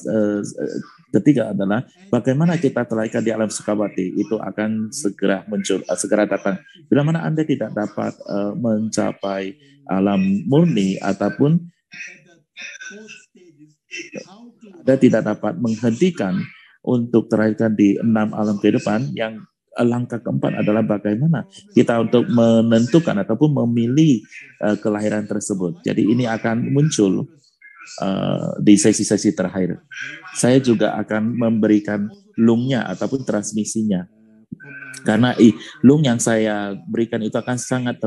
ketiga adalah bagaimana kita terlahir di alam Sukawati, itu akan segera muncul, segera datang. Bila mana Anda tidak dapat mencapai alam murni, ataupun Anda tidak dapat menghentikan untuk terlahirkan di 6 alam kehidupan, yang langkah keempat adalah bagaimana kita untuk menentukan ataupun memilih kelahiran tersebut. Jadi ini akan muncul di sesi-sesi terakhir. Saya juga akan memberikan lungnya ataupun transmisinya, karena lung yang saya berikan itu akan sangat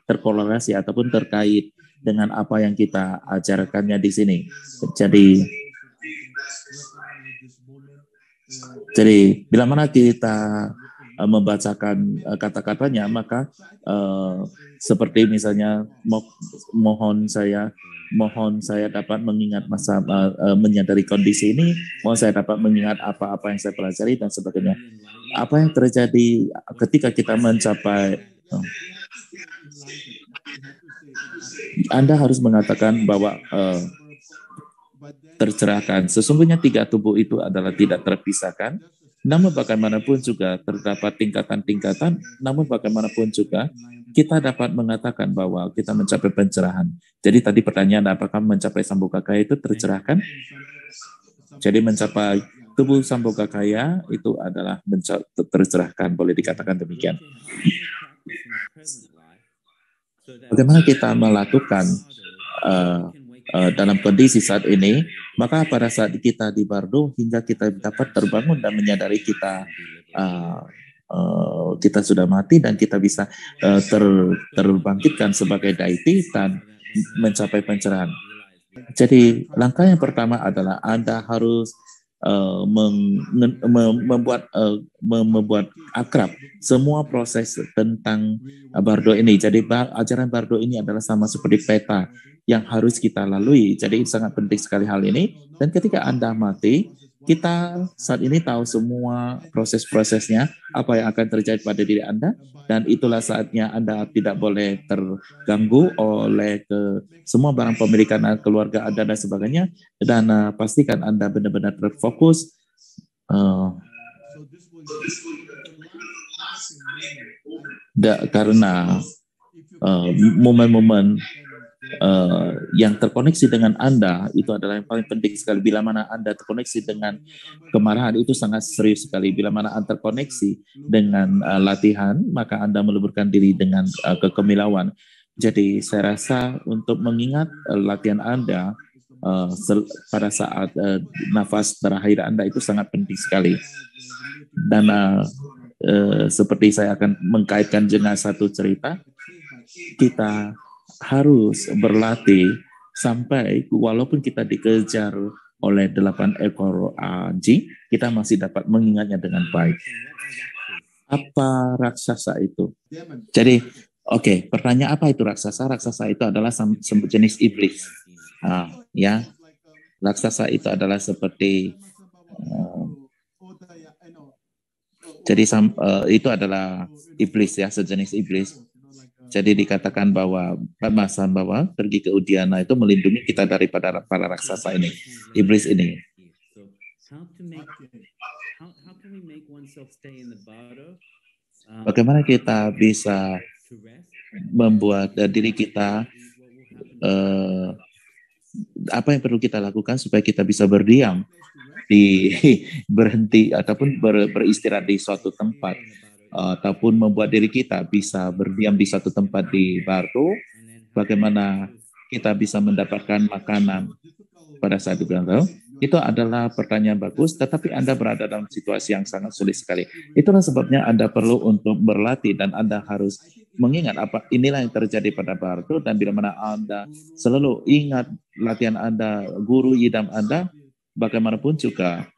terkorelasi ataupun terkait dengan apa yang kita ajarkannya di sini. Jadi bila mana kita membacakan kata-katanya, maka seperti misalnya mohon saya dapat mengingat menyadari kondisi ini, mohon saya dapat mengingat apa-apa yang saya pelajari dan sebagainya. apa yang terjadi ketika kita mencapai, Anda harus mengatakan bahwa tercerahkan. Sesungguhnya tiga tubuh itu adalah tidak terpisahkan, namun bagaimanapun juga terdapat tingkatan-tingkatan, namun bagaimanapun juga kita dapat mengatakan bahwa kita mencapai pencerahan. Jadi tadi pertanyaan, apakah mencapai sambokakaya itu tercerahkan? Jadi mencapai tubuh sambokakaya itu adalah tercerahkan, boleh dikatakan demikian. Bagaimana kita melakukan dalam kondisi saat ini, maka pada saat kita di Bardo hingga kita dapat terbangun dan menyadari kita sudah mati dan kita bisa terbangkitkan sebagai deity dan mencapai pencerahan. Jadi langkah yang pertama adalah Anda harus membuat akrab semua proses tentang Bardo ini. Jadi ajaran Bardo ini adalah sama seperti peta yang harus kita lalui. Jadi sangat penting sekali hal ini. Dan ketika Anda mati, kita saat ini tahu semua proses-prosesnya, apa yang akan terjadi pada diri Anda, dan itulah saatnya Anda tidak boleh terganggu oleh semua barang pemilikan keluarga Anda dan sebagainya, dan pastikan Anda benar-benar terfokus karena momen-momen yang terkoneksi dengan Anda itu adalah yang paling penting sekali. Bila mana Anda terkoneksi dengan kemarahan, itu sangat serius sekali. Bila mana Anda terkoneksi dengan latihan, maka Anda meleburkan diri dengan kekemilauan. Jadi saya rasa untuk mengingat latihan Anda pada saat nafas terakhir Anda itu sangat penting sekali. Dan seperti saya akan mengkaitkan dengan satu cerita, kita harus berlatih sampai walaupun kita dikejar oleh 8 ekor anjing, kita masih dapat mengingatnya dengan baik. Apa raksasa itu? Jadi, pertanyaan apa itu raksasa? Raksasa itu adalah jenis iblis. Ya, raksasa itu adalah seperti jadi itu adalah iblis ya, sejenis iblis. Jadi dikatakan bahwa pergi ke Udiana itu melindungi kita daripada para raksasa ini, iblis ini. Bagaimana kita bisa membuat diri kita apa yang perlu kita lakukan supaya kita bisa berdiam berhenti ataupun beristirahat di suatu tempat, ataupun membuat diri kita bisa berdiam di satu tempat di Bardo. Bagaimana kita bisa mendapatkan makanan pada saat itu? Itu adalah pertanyaan bagus, tetapi Anda berada dalam situasi yang sangat sulit sekali. Itulah sebabnya Anda perlu untuk berlatih, dan Anda harus mengingat apa inilah yang terjadi pada Bardo. Dan bila mana Anda selalu ingat latihan Anda, guru idam Anda, bagaimanapun juga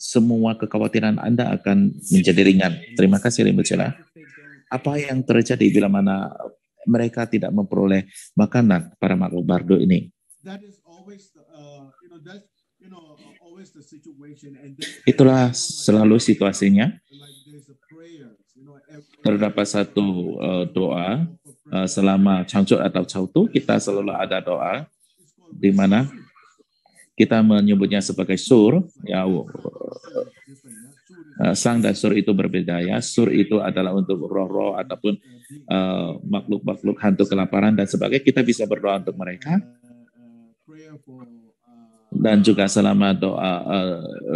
semua kekhawatiran Anda akan menjadi ringan. Terima kasih, Limbu Cela. Apa yang terjadi bila mana mereka tidak memperoleh makanan para makhluk Bardo ini? Itulah selalu situasinya. Terdapat satu doa selama Changcut atau Chautu, kita selalu ada doa di mana kita menyebutnya sebagai sur, ya. Sang dan sur itu berbeda ya. Sur itu adalah untuk roh-roh ataupun makhluk-makhluk hantu kelaparan dan sebagainya. Kita bisa berdoa untuk mereka. Dan juga selama doa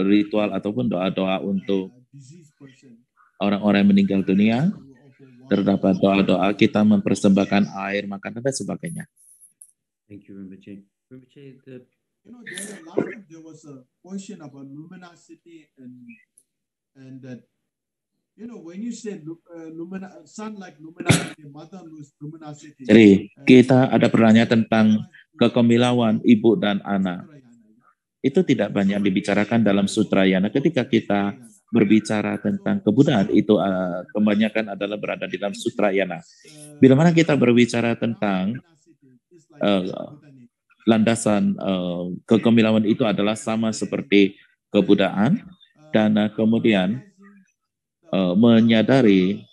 ritual ataupun doa-doa untuk orang-orang yang meninggal dunia, terdapat doa-doa kita mempersembahkan air, makanan dan sebagainya. Thank you, Rinpoche. Rinpoche, there was a question about luminosity and that when you say sun like luminosity, mother luminosity. Jadi kita ada pertanyaan tentang kekemilauan ibu dan anak. Itu tidak banyak dibicarakan dalam Sutrayana. Ketika kita berbicara tentang kebudayaan, itu kebanyakan adalah berada di dalam Sutrayana. Bila mana kita berbicara tentang landasan kegemilangan itu adalah sama seperti kebudayaan, dan kemudian menyadari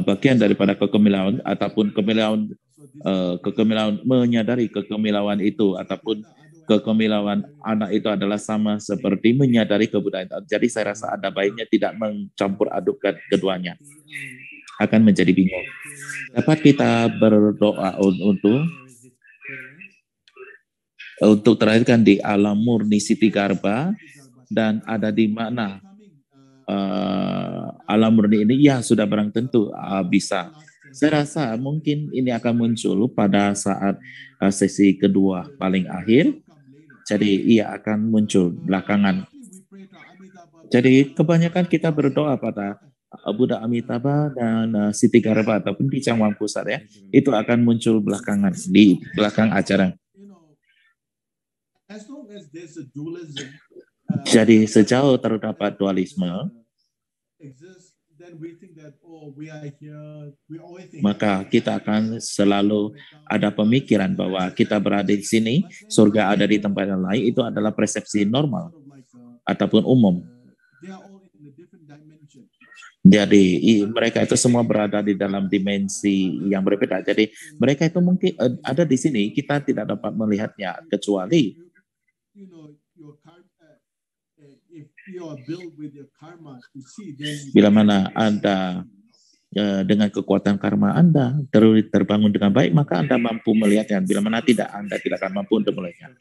bagian daripada kegemilangan ataupun kegemilangan, menyadari kegemilangan itu ataupun kegemilangan anak itu adalah sama seperti menyadari kebudayaan. Jadi saya rasa ada baiknya tidak mencampur adukkan keduanya, akan menjadi bingung. Dapat kita berdoa untuk terlahirkan di alam murni Siti Garba, dan ada di mana alam murni ini? Ya, sudah barang tentu bisa. Saya rasa mungkin ini akan muncul pada saat sesi kedua paling akhir. Jadi ia akan muncul belakangan. Jadi kebanyakan kita berdoa pada Buddha Amitabha dan Siti Garba ataupun di Cangwang Pusat, ya. Itu akan muncul belakangan, di belakang acara. Jadi sejauh terdapat dualisme, maka kita akan selalu ada pemikiran bahwa kita berada di sini, surga ada di tempat yang lain. Itu adalah persepsi normal ataupun umum. Jadi mereka itu semua berada di dalam dimensi yang berbeda. Jadi mereka itu mungkin ada di sini, kita tidak dapat melihatnya, kecuali bila mana Anda dengan kekuatan karma Anda terbangun dengan baik, maka Anda mampu melihatnya. Bila mana tidak, Anda tidak akan mampu untuk melihatnya.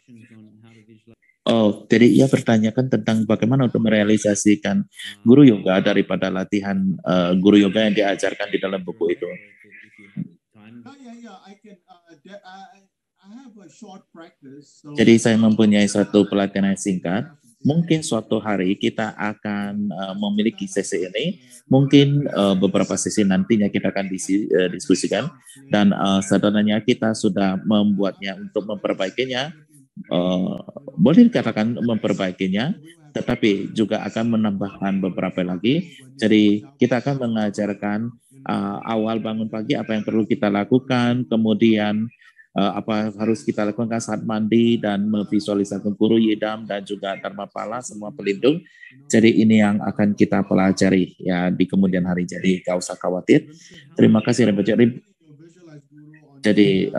Oh, jadi ia bertanyakan tentang bagaimana untuk merealisasikan guru yoga daripada latihan guru yoga yang diajarkan di dalam buku itu. Jadi saya mempunyai satu pelatihan yang singkat. Mungkin suatu hari kita akan memiliki sesi ini. Mungkin beberapa sesi nantinya kita akan diskusikan. Dan sebenarnya kita sudah membuatnya untuk memperbaikinya. Boleh dikatakan memperbaikinya, tetapi juga akan menambahkan beberapa lagi. Jadi kita akan mengajarkan awal bangun pagi apa yang perlu kita lakukan, kemudian apa harus kita lakukan saat mandi, dan memvisualisasikan guru yidam dan juga dharmapala, semua pelindung. Jadi ini yang akan kita pelajari ya di kemudian hari. Jadi gak usah khawatir. Terima kasih Rinpoche. Jadi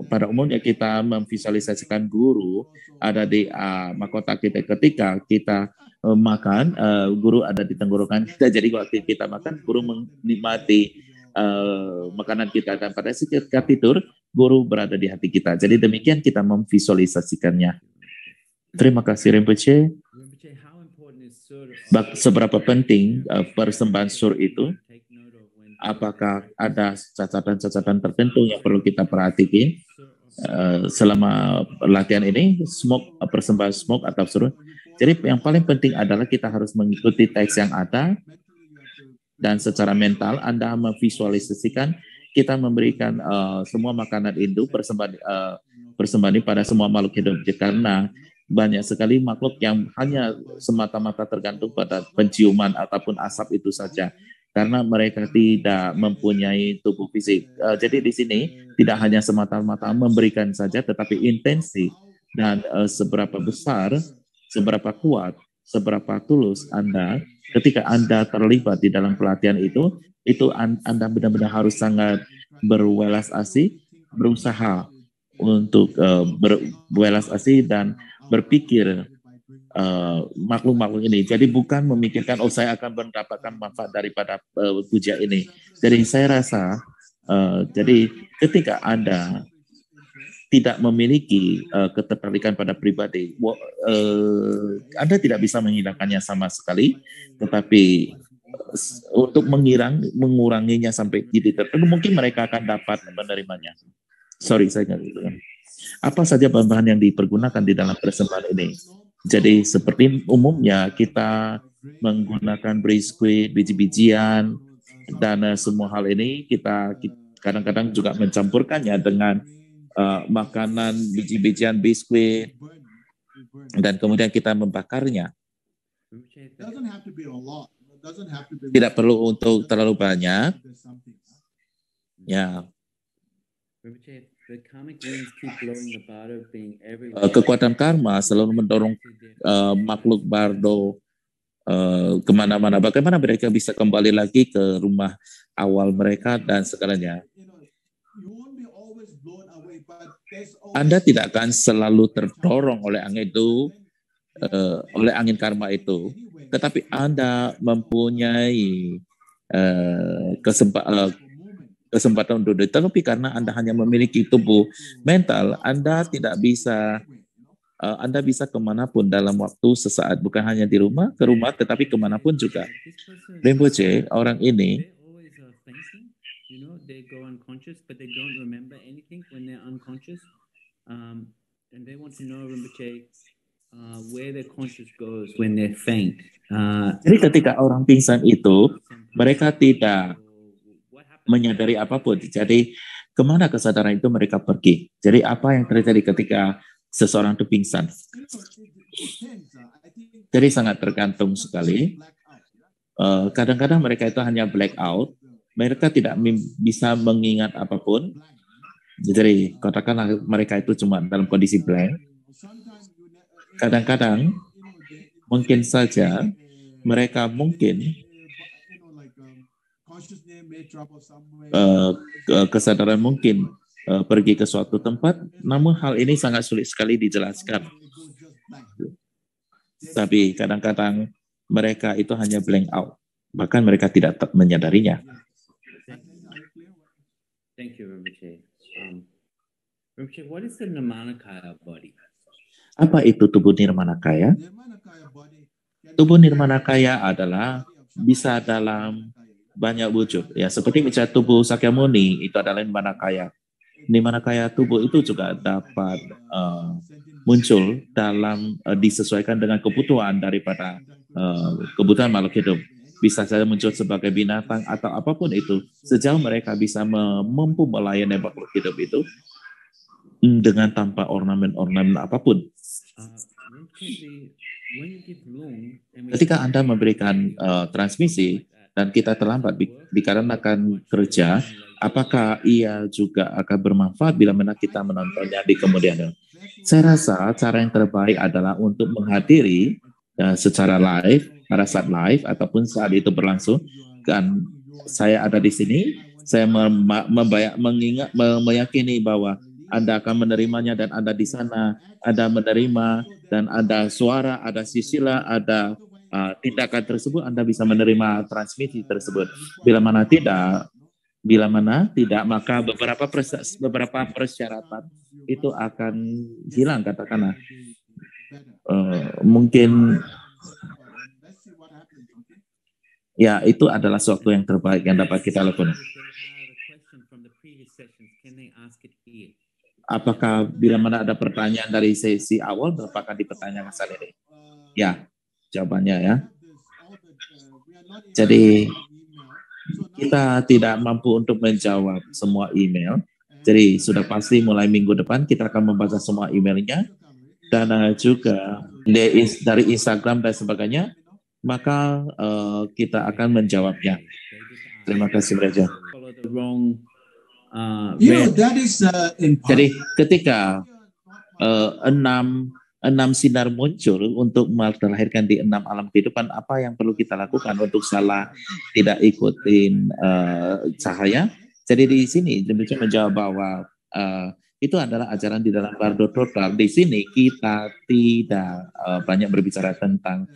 pada umumnya kita memvisualisasikan guru ada di mahkota kita. Ketika kita makan, guru ada di tenggorokan kita. Jadi waktu kita makan, guru menikmati makanan kita, dan pada ketika tidur, guru berada di hati kita. Jadi demikian kita memvisualisasikannya. Terima kasih Rinpoche. Seberapa penting persembahan sur itu? Apakah ada catatan-catatan tertentu yang perlu kita perhatikan selama latihan ini? Persembahan smoke atau sur. Jadi yang paling penting adalah kita harus mengikuti teks yang ada, dan secara mental Anda memvisualisasikan kita memberikan semua makanan Hindu persembahan pada semua makhluk hidup, karena banyak sekali makhluk yang hanya semata-mata tergantung pada penciuman ataupun asap itu saja, karena mereka tidak mempunyai tubuh fisik. Jadi di sini tidak hanya semata-mata memberikan saja, tetapi intensi dan seberapa besar, seberapa kuat, seberapa tulus Anda ketika Anda terlibat di dalam pelatihan itu Anda benar-benar harus sangat berwelas asih, berusaha untuk berwelas asih dan berpikir makhluk-makhluk ini. Jadi bukan memikirkan, oh saya akan mendapatkan manfaat daripada puja ini. Jadi saya rasa, jadi ketika Anda tidak memiliki ketertarikan pada pribadi, Anda tidak bisa menghilangkannya sama sekali, tetapi untuk menguranginya sampai titik tertentu, mungkin mereka akan dapat menerimanya. Sorry, saya nggak gitu kan. Apa saja bahan-bahan yang dipergunakan di dalam persembahan ini? Jadi seperti umumnya kita menggunakan biskuit, biji-bijian, dan semua hal ini kita kadang-kadang juga mencampurkannya dengan makanan, biji-bijian, biskuit, dan kemudian kita membakarnya. Tidak perlu untuk terlalu banyak. Ya. the karmic winds keep blowing the Bardo being everywhere. Kekuatan karma selalu mendorong makhluk Bardo kemana-mana. Bagaimana mereka bisa kembali lagi ke rumah awal mereka dan segalanya. Anda tidak akan selalu terdorong oleh angin itu, oleh angin karma itu, tetapi Anda mempunyai kesempatan untuk tetapi karena Anda hanya memiliki tubuh mental, Anda tidak bisa, Anda bisa kemanapun dalam waktu sesaat, bukan hanya di rumah, ke rumah, tetapi kemanapun juga. Rinpoche, orang ini, you know, they go unconscious, but they don't remember anything when they're unconscious, and they want to know, Rinpoche, where their conscious goes when they're faint. Jadi ketika orang pingsan itu, mereka tidak menyadari apapun. Jadi kemana kesadaran itu mereka pergi? Jadi apa yang terjadi ketika seseorang itu pingsan? Jadi sangat tergantung sekali. Kadang-kadang mereka itu hanya black out. Mereka tidak bisa mengingat apapun. Jadi katakanlah mereka itu cuma dalam kondisi blank. Kadang-kadang mungkin saja mereka kesadaran mungkin pergi ke suatu tempat, namun hal ini sangat sulit sekali dijelaskan. Tapi kadang-kadang mereka itu hanya blank out, bahkan mereka tidak menyadarinya. Thank you, Rinpoche. Rinpoche, what is the Nirmanakaya body? Apa itu tubuh Nirmanakaya? Tubuh Nirmanakaya adalah bisa dalam banyak wujud. Ya, seperti misalnya tubuh Sakyamuni itu adalah Nirmanakaya. Nirmanakaya tubuh itu juga dapat muncul dalam disesuaikan dengan kebutuhan daripada kebutuhan makhluk hidup. Bisa saja muncul sebagai binatang atau apapun itu, sejauh mereka bisa mampu melayani makhluk hidup itu dengan tanpa ornamen-ornamen apapun. Ketika Anda memberikan transmisi dan kita terlambat dikarenakan kerja, apakah ia juga akan bermanfaat bila mana kita menontonnya di kemudian hari? Saya rasa cara yang terbaik adalah untuk menghadiri secara live, pada saat live ataupun saat itu berlangsung. Dan saya ada di sini, saya meyakini bahwa Anda akan menerimanya dan Anda di sana, Anda menerima dan ada suara, ada sisila, ada tindakan tersebut, Anda bisa menerima transmisi tersebut. Bila mana tidak, maka beberapa persyaratan itu akan hilang, katakanlah. Mungkin ya itu adalah sesuatu yang terbaik yang dapat kita lakukan. Apakah bila mana ada pertanyaan dari sesi awal, apakah dipertanyakan saat ini? Ya, jawabannya ya. Jadi kita tidak mampu untuk menjawab semua email. Jadi sudah pasti mulai minggu depan kita akan membaca semua emailnya dan juga dari Instagram dan sebagainya. Maka kita akan menjawabnya. Terima kasih Raja. Jadi ketika enam sinar muncul untuk melahirkan di 6 alam kehidupan, apa yang perlu kita lakukan untuk salah tidak ikutin cahaya? Jadi di sini dia menjawab bahwa itu adalah ajaran di dalam Bardo Total. Di sini kita tidak banyak berbicara tentang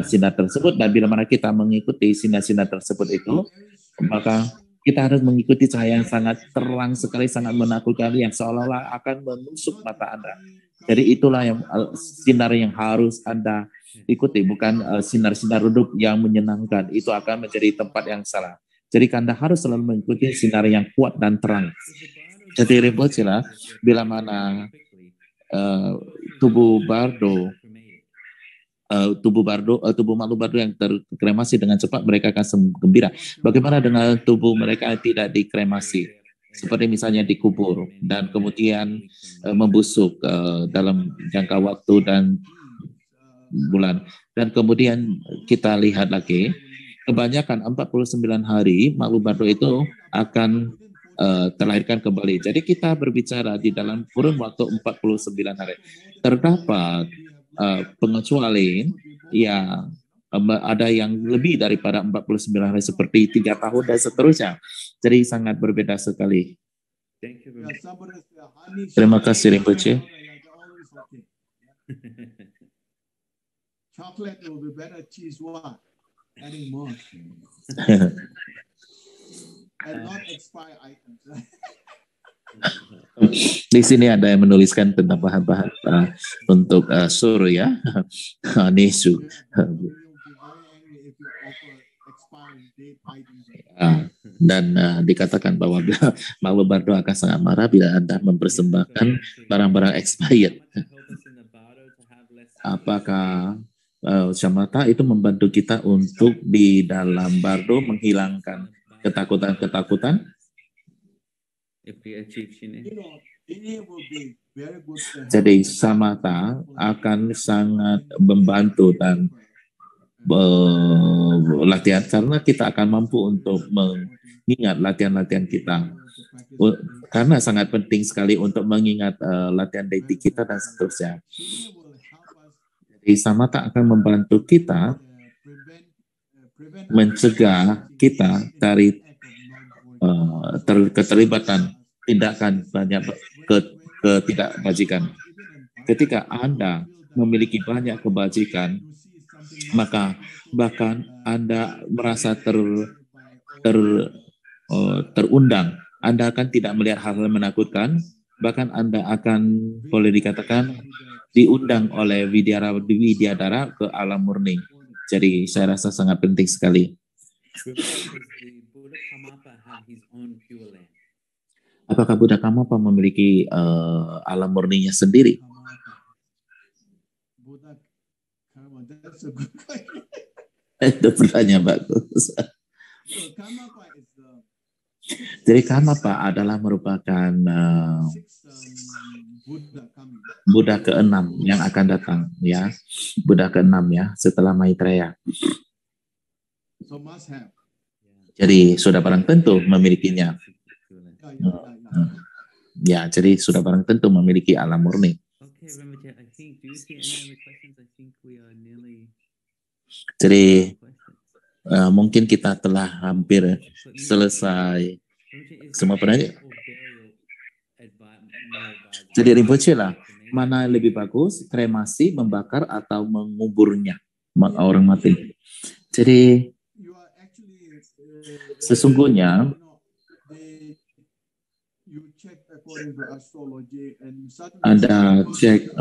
sinar tersebut, dan bila mana kita mengikuti sinar-sinar tersebut itu, maka kita harus mengikuti cahaya yang sangat terang sekali, sangat menakutkan, yang seolah-olah akan menusuk mata Anda. Jadi itulah yang sinar yang harus Anda ikuti, bukan sinar-sinar redup yang menyenangkan. Itu akan menjadi tempat yang salah. Jadi Anda harus selalu mengikuti sinar yang kuat dan terang. Jadi Rinpoche lah, bila mana tubuh makhluk Bardo yang terkremasi dengan cepat, mereka akan gembira. Bagaimana dengan tubuh mereka yang tidak dikremasi? Seperti misalnya dikubur dan kemudian membusuk dalam jangka waktu dan bulan. Dan kemudian kita lihat lagi, kebanyakan 49 hari makhluk Bardo itu akan terlahirkan kembali. Jadi kita berbicara di dalam kurun waktu 49 hari. Terdapat pengecualian yang ada yang lebih daripada 49 hari seperti 3 tahun dan seterusnya. Jadi sangat berbeda sekali. Thank you. Terima kasih Rinpoche. Chocolate will be better, cheese what? Adding more. And not expire items. Di sini ada yang menuliskan tentang bahan-bahan untuk surya, nesu. Dan dikatakan bahwa Bardo akan sangat marah bila Anda mempersembahkan barang-barang expired. Apakah Shamatha itu membantu kita untuk di dalam Bardo menghilangkan ketakutan-ketakutan? Jadi Shamatha akan sangat membantu dan latihan karena kita akan mampu untuk mengingat latihan-latihan kita. Karena sangat penting sekali untuk mengingat latihan deiti kita dan seterusnya. Jadi Shamatha akan membantu kita mencegah kita dari keterlibatan tindakan banyak ketidakbajikan. Ketika Anda memiliki banyak kebajikan, maka bahkan Anda merasa terundang. Anda akan tidak melihat hal-hal menakutkan, bahkan Anda akan boleh dikatakan diundang oleh Widyadhara ke alam murni. Jadi saya rasa sangat penting sekali. Apakah Buddha Kamapa memiliki alam murninya sendiri? Itu pertanyaan bagus. Jadi Kamapa adalah merupakan Buddha ke-6 yang akan datang, ya. Buddha ke-6 ya, setelah Maitreya. Jadi sudah barang tentu memilikinya. Ya, jadi sudah barang tentu memiliki alam murni. Jadi mungkin kita telah hampir selesai semua pertanyaan. Jadi Rinpoche lah, mana lebih bagus, kremasi, membakar atau menguburnya orang mati. Jadi sesungguhnya Anda cek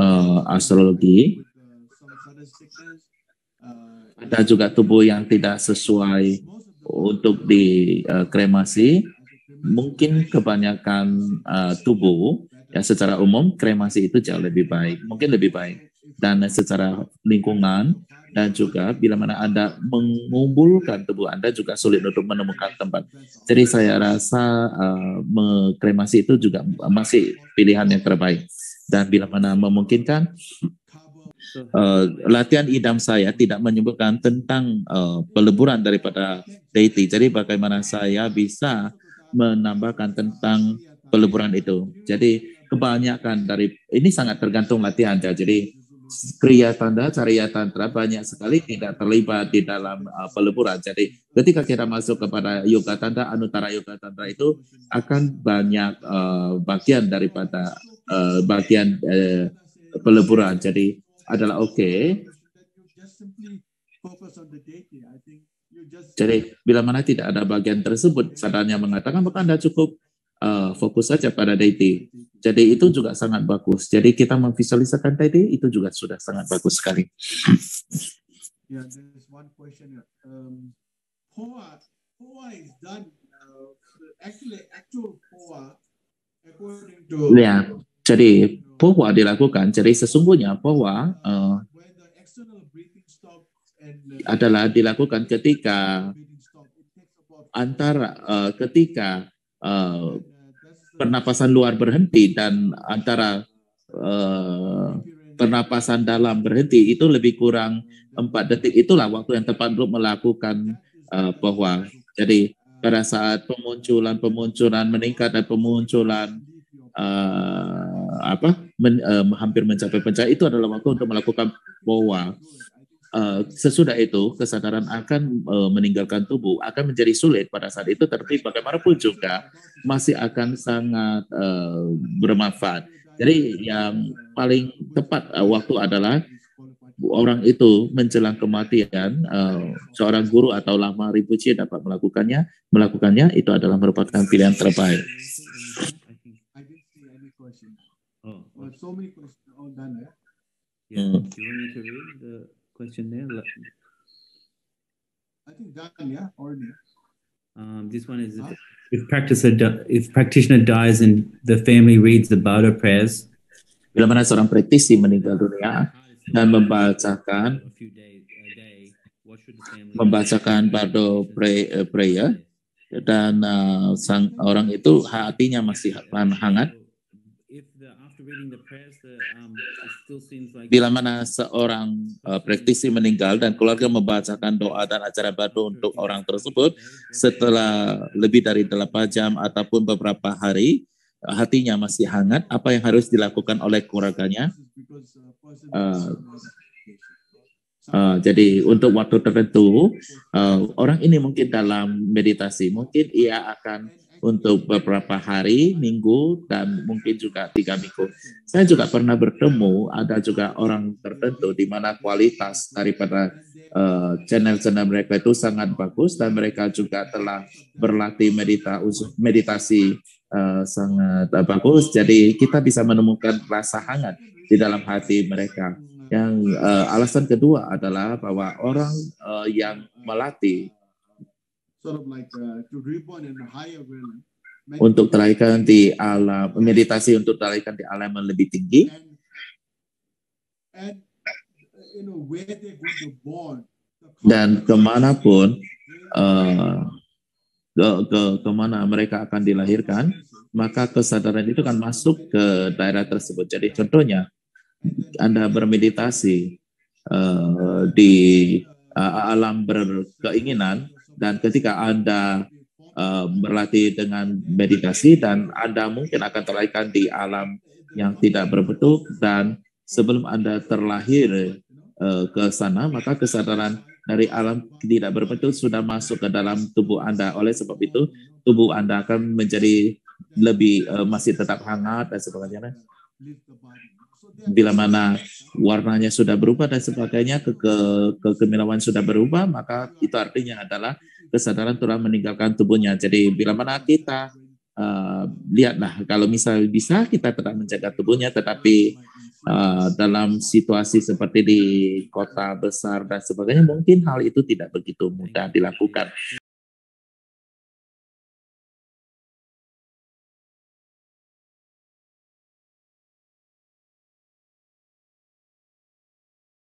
astrologi, ada juga tubuh yang tidak sesuai untuk dikremasi. Mungkin kebanyakan tubuh, ya secara umum kremasi itu jauh lebih baik, mungkin lebih baik. Dan secara lingkungan dan juga bila mana Anda mengumpulkan tubuh Anda juga sulit untuk menemukan tempat. Jadi saya rasa kremasi itu juga masih pilihan yang terbaik. Dan bila mana memungkinkan, latihan idam saya tidak menyebutkan tentang peleburan daripada deity. Jadi bagaimana saya bisa menambahkan tentang peleburan itu. Jadi kebanyakan dari ini sangat tergantung latihan Anda. Jadi Kriya Tanda, Carya Tantra banyak sekali tidak terlibat di dalam peleburan. Jadi ketika kita masuk kepada Yoga Tantra, Anuttara Yoga Tantra itu akan banyak bagian daripada bagian peleburan. Jadi adalah Jadi bila mana tidak ada bagian tersebut, sadarnya mengatakan maka Anda cukup fokus saja pada deity. Jadi itu juga sangat bagus. Jadi kita memvisualisasikan tadi itu juga sudah sangat bagus sekali. Yeah, there's one question. POA is done. Actually, actual POA according to. Ya, jadi POA dilakukan. Jadi sesungguhnya POA adalah dilakukan ketika antara ketika pernapasan luar berhenti dan antara pernapasan dalam berhenti itu lebih kurang 4 detik. Itulah waktu yang tepat untuk melakukan POA. Jadi pada saat pemunculan meningkat dan pemunculan hampir mencapai pencahayaan, itu adalah waktu untuk melakukan bahwa sesudah itu kesadaran akan meninggalkan tubuh akan menjadi sulit pada saat itu, tetapi bagaimanapun juga masih akan sangat bermanfaat. Jadi yang paling tepat waktu adalah orang itu menjelang kematian. Seorang guru atau lama Rinpoche dapat melakukannya itu adalah merupakan pilihan terbaik. I didn't see any question. So many questions all done, eh? Yeah. Do you want me to read the question there? I think done, yeah, already. This one is if practitioner dies and the family reads the Bardo prayers. Bila mana seorang praktisi meninggal dunia dan membacakan Bardo prayer dan sang orang itu hatinya masih hangat. Bila mana seorang praktisi meninggal dan keluarga membacakan doa dan acara Bardo untuk orang tersebut setelah lebih dari 8 jam ataupun beberapa hari, hatinya masih hangat, apa yang harus dilakukan oleh keluarganya? Jadi untuk waktu tertentu, orang ini mungkin dalam meditasi, mungkin ia akan untuk beberapa hari, minggu, dan mungkin juga 3 minggu. Saya juga pernah bertemu, ada juga orang tertentu di mana kualitas daripada channel-channel mereka itu sangat bagus, dan mereka juga telah berlatih meditasi sangat bagus. Jadi kita bisa menemukan rasa hangat di dalam hati mereka. Yang alasan kedua adalah bahwa orang yang melatih untuk terlahirkan di alam meditasi, untuk terlahirkan di alam yang lebih tinggi, dan kemanapun kemana mereka akan dilahirkan, maka kesadaran itu akan masuk ke daerah tersebut. Jadi contohnya Anda bermeditasi di alam berkeinginan, dan ketika Anda berlatih dengan meditasi, dan Anda mungkin akan terlahirkan di alam yang tidak berbentuk, dan sebelum Anda terlahir ke sana, maka kesadaran dari alam tidak berbentuk sudah masuk ke dalam tubuh Anda. Oleh sebab itu, tubuh Anda akan menjadi lebih masih tetap hangat dan sebagainya. Bila mana warnanya sudah berubah dan sebagainya, kekemilauan sudah berubah, maka itu artinya adalah kesadaran telah meninggalkan tubuhnya. Jadi bila mana kita lihatlah, kalau misalnya bisa kita tetap menjaga tubuhnya, tetapi dalam situasi seperti di kota besar dan sebagainya, mungkin hal itu tidak begitu mudah dilakukan.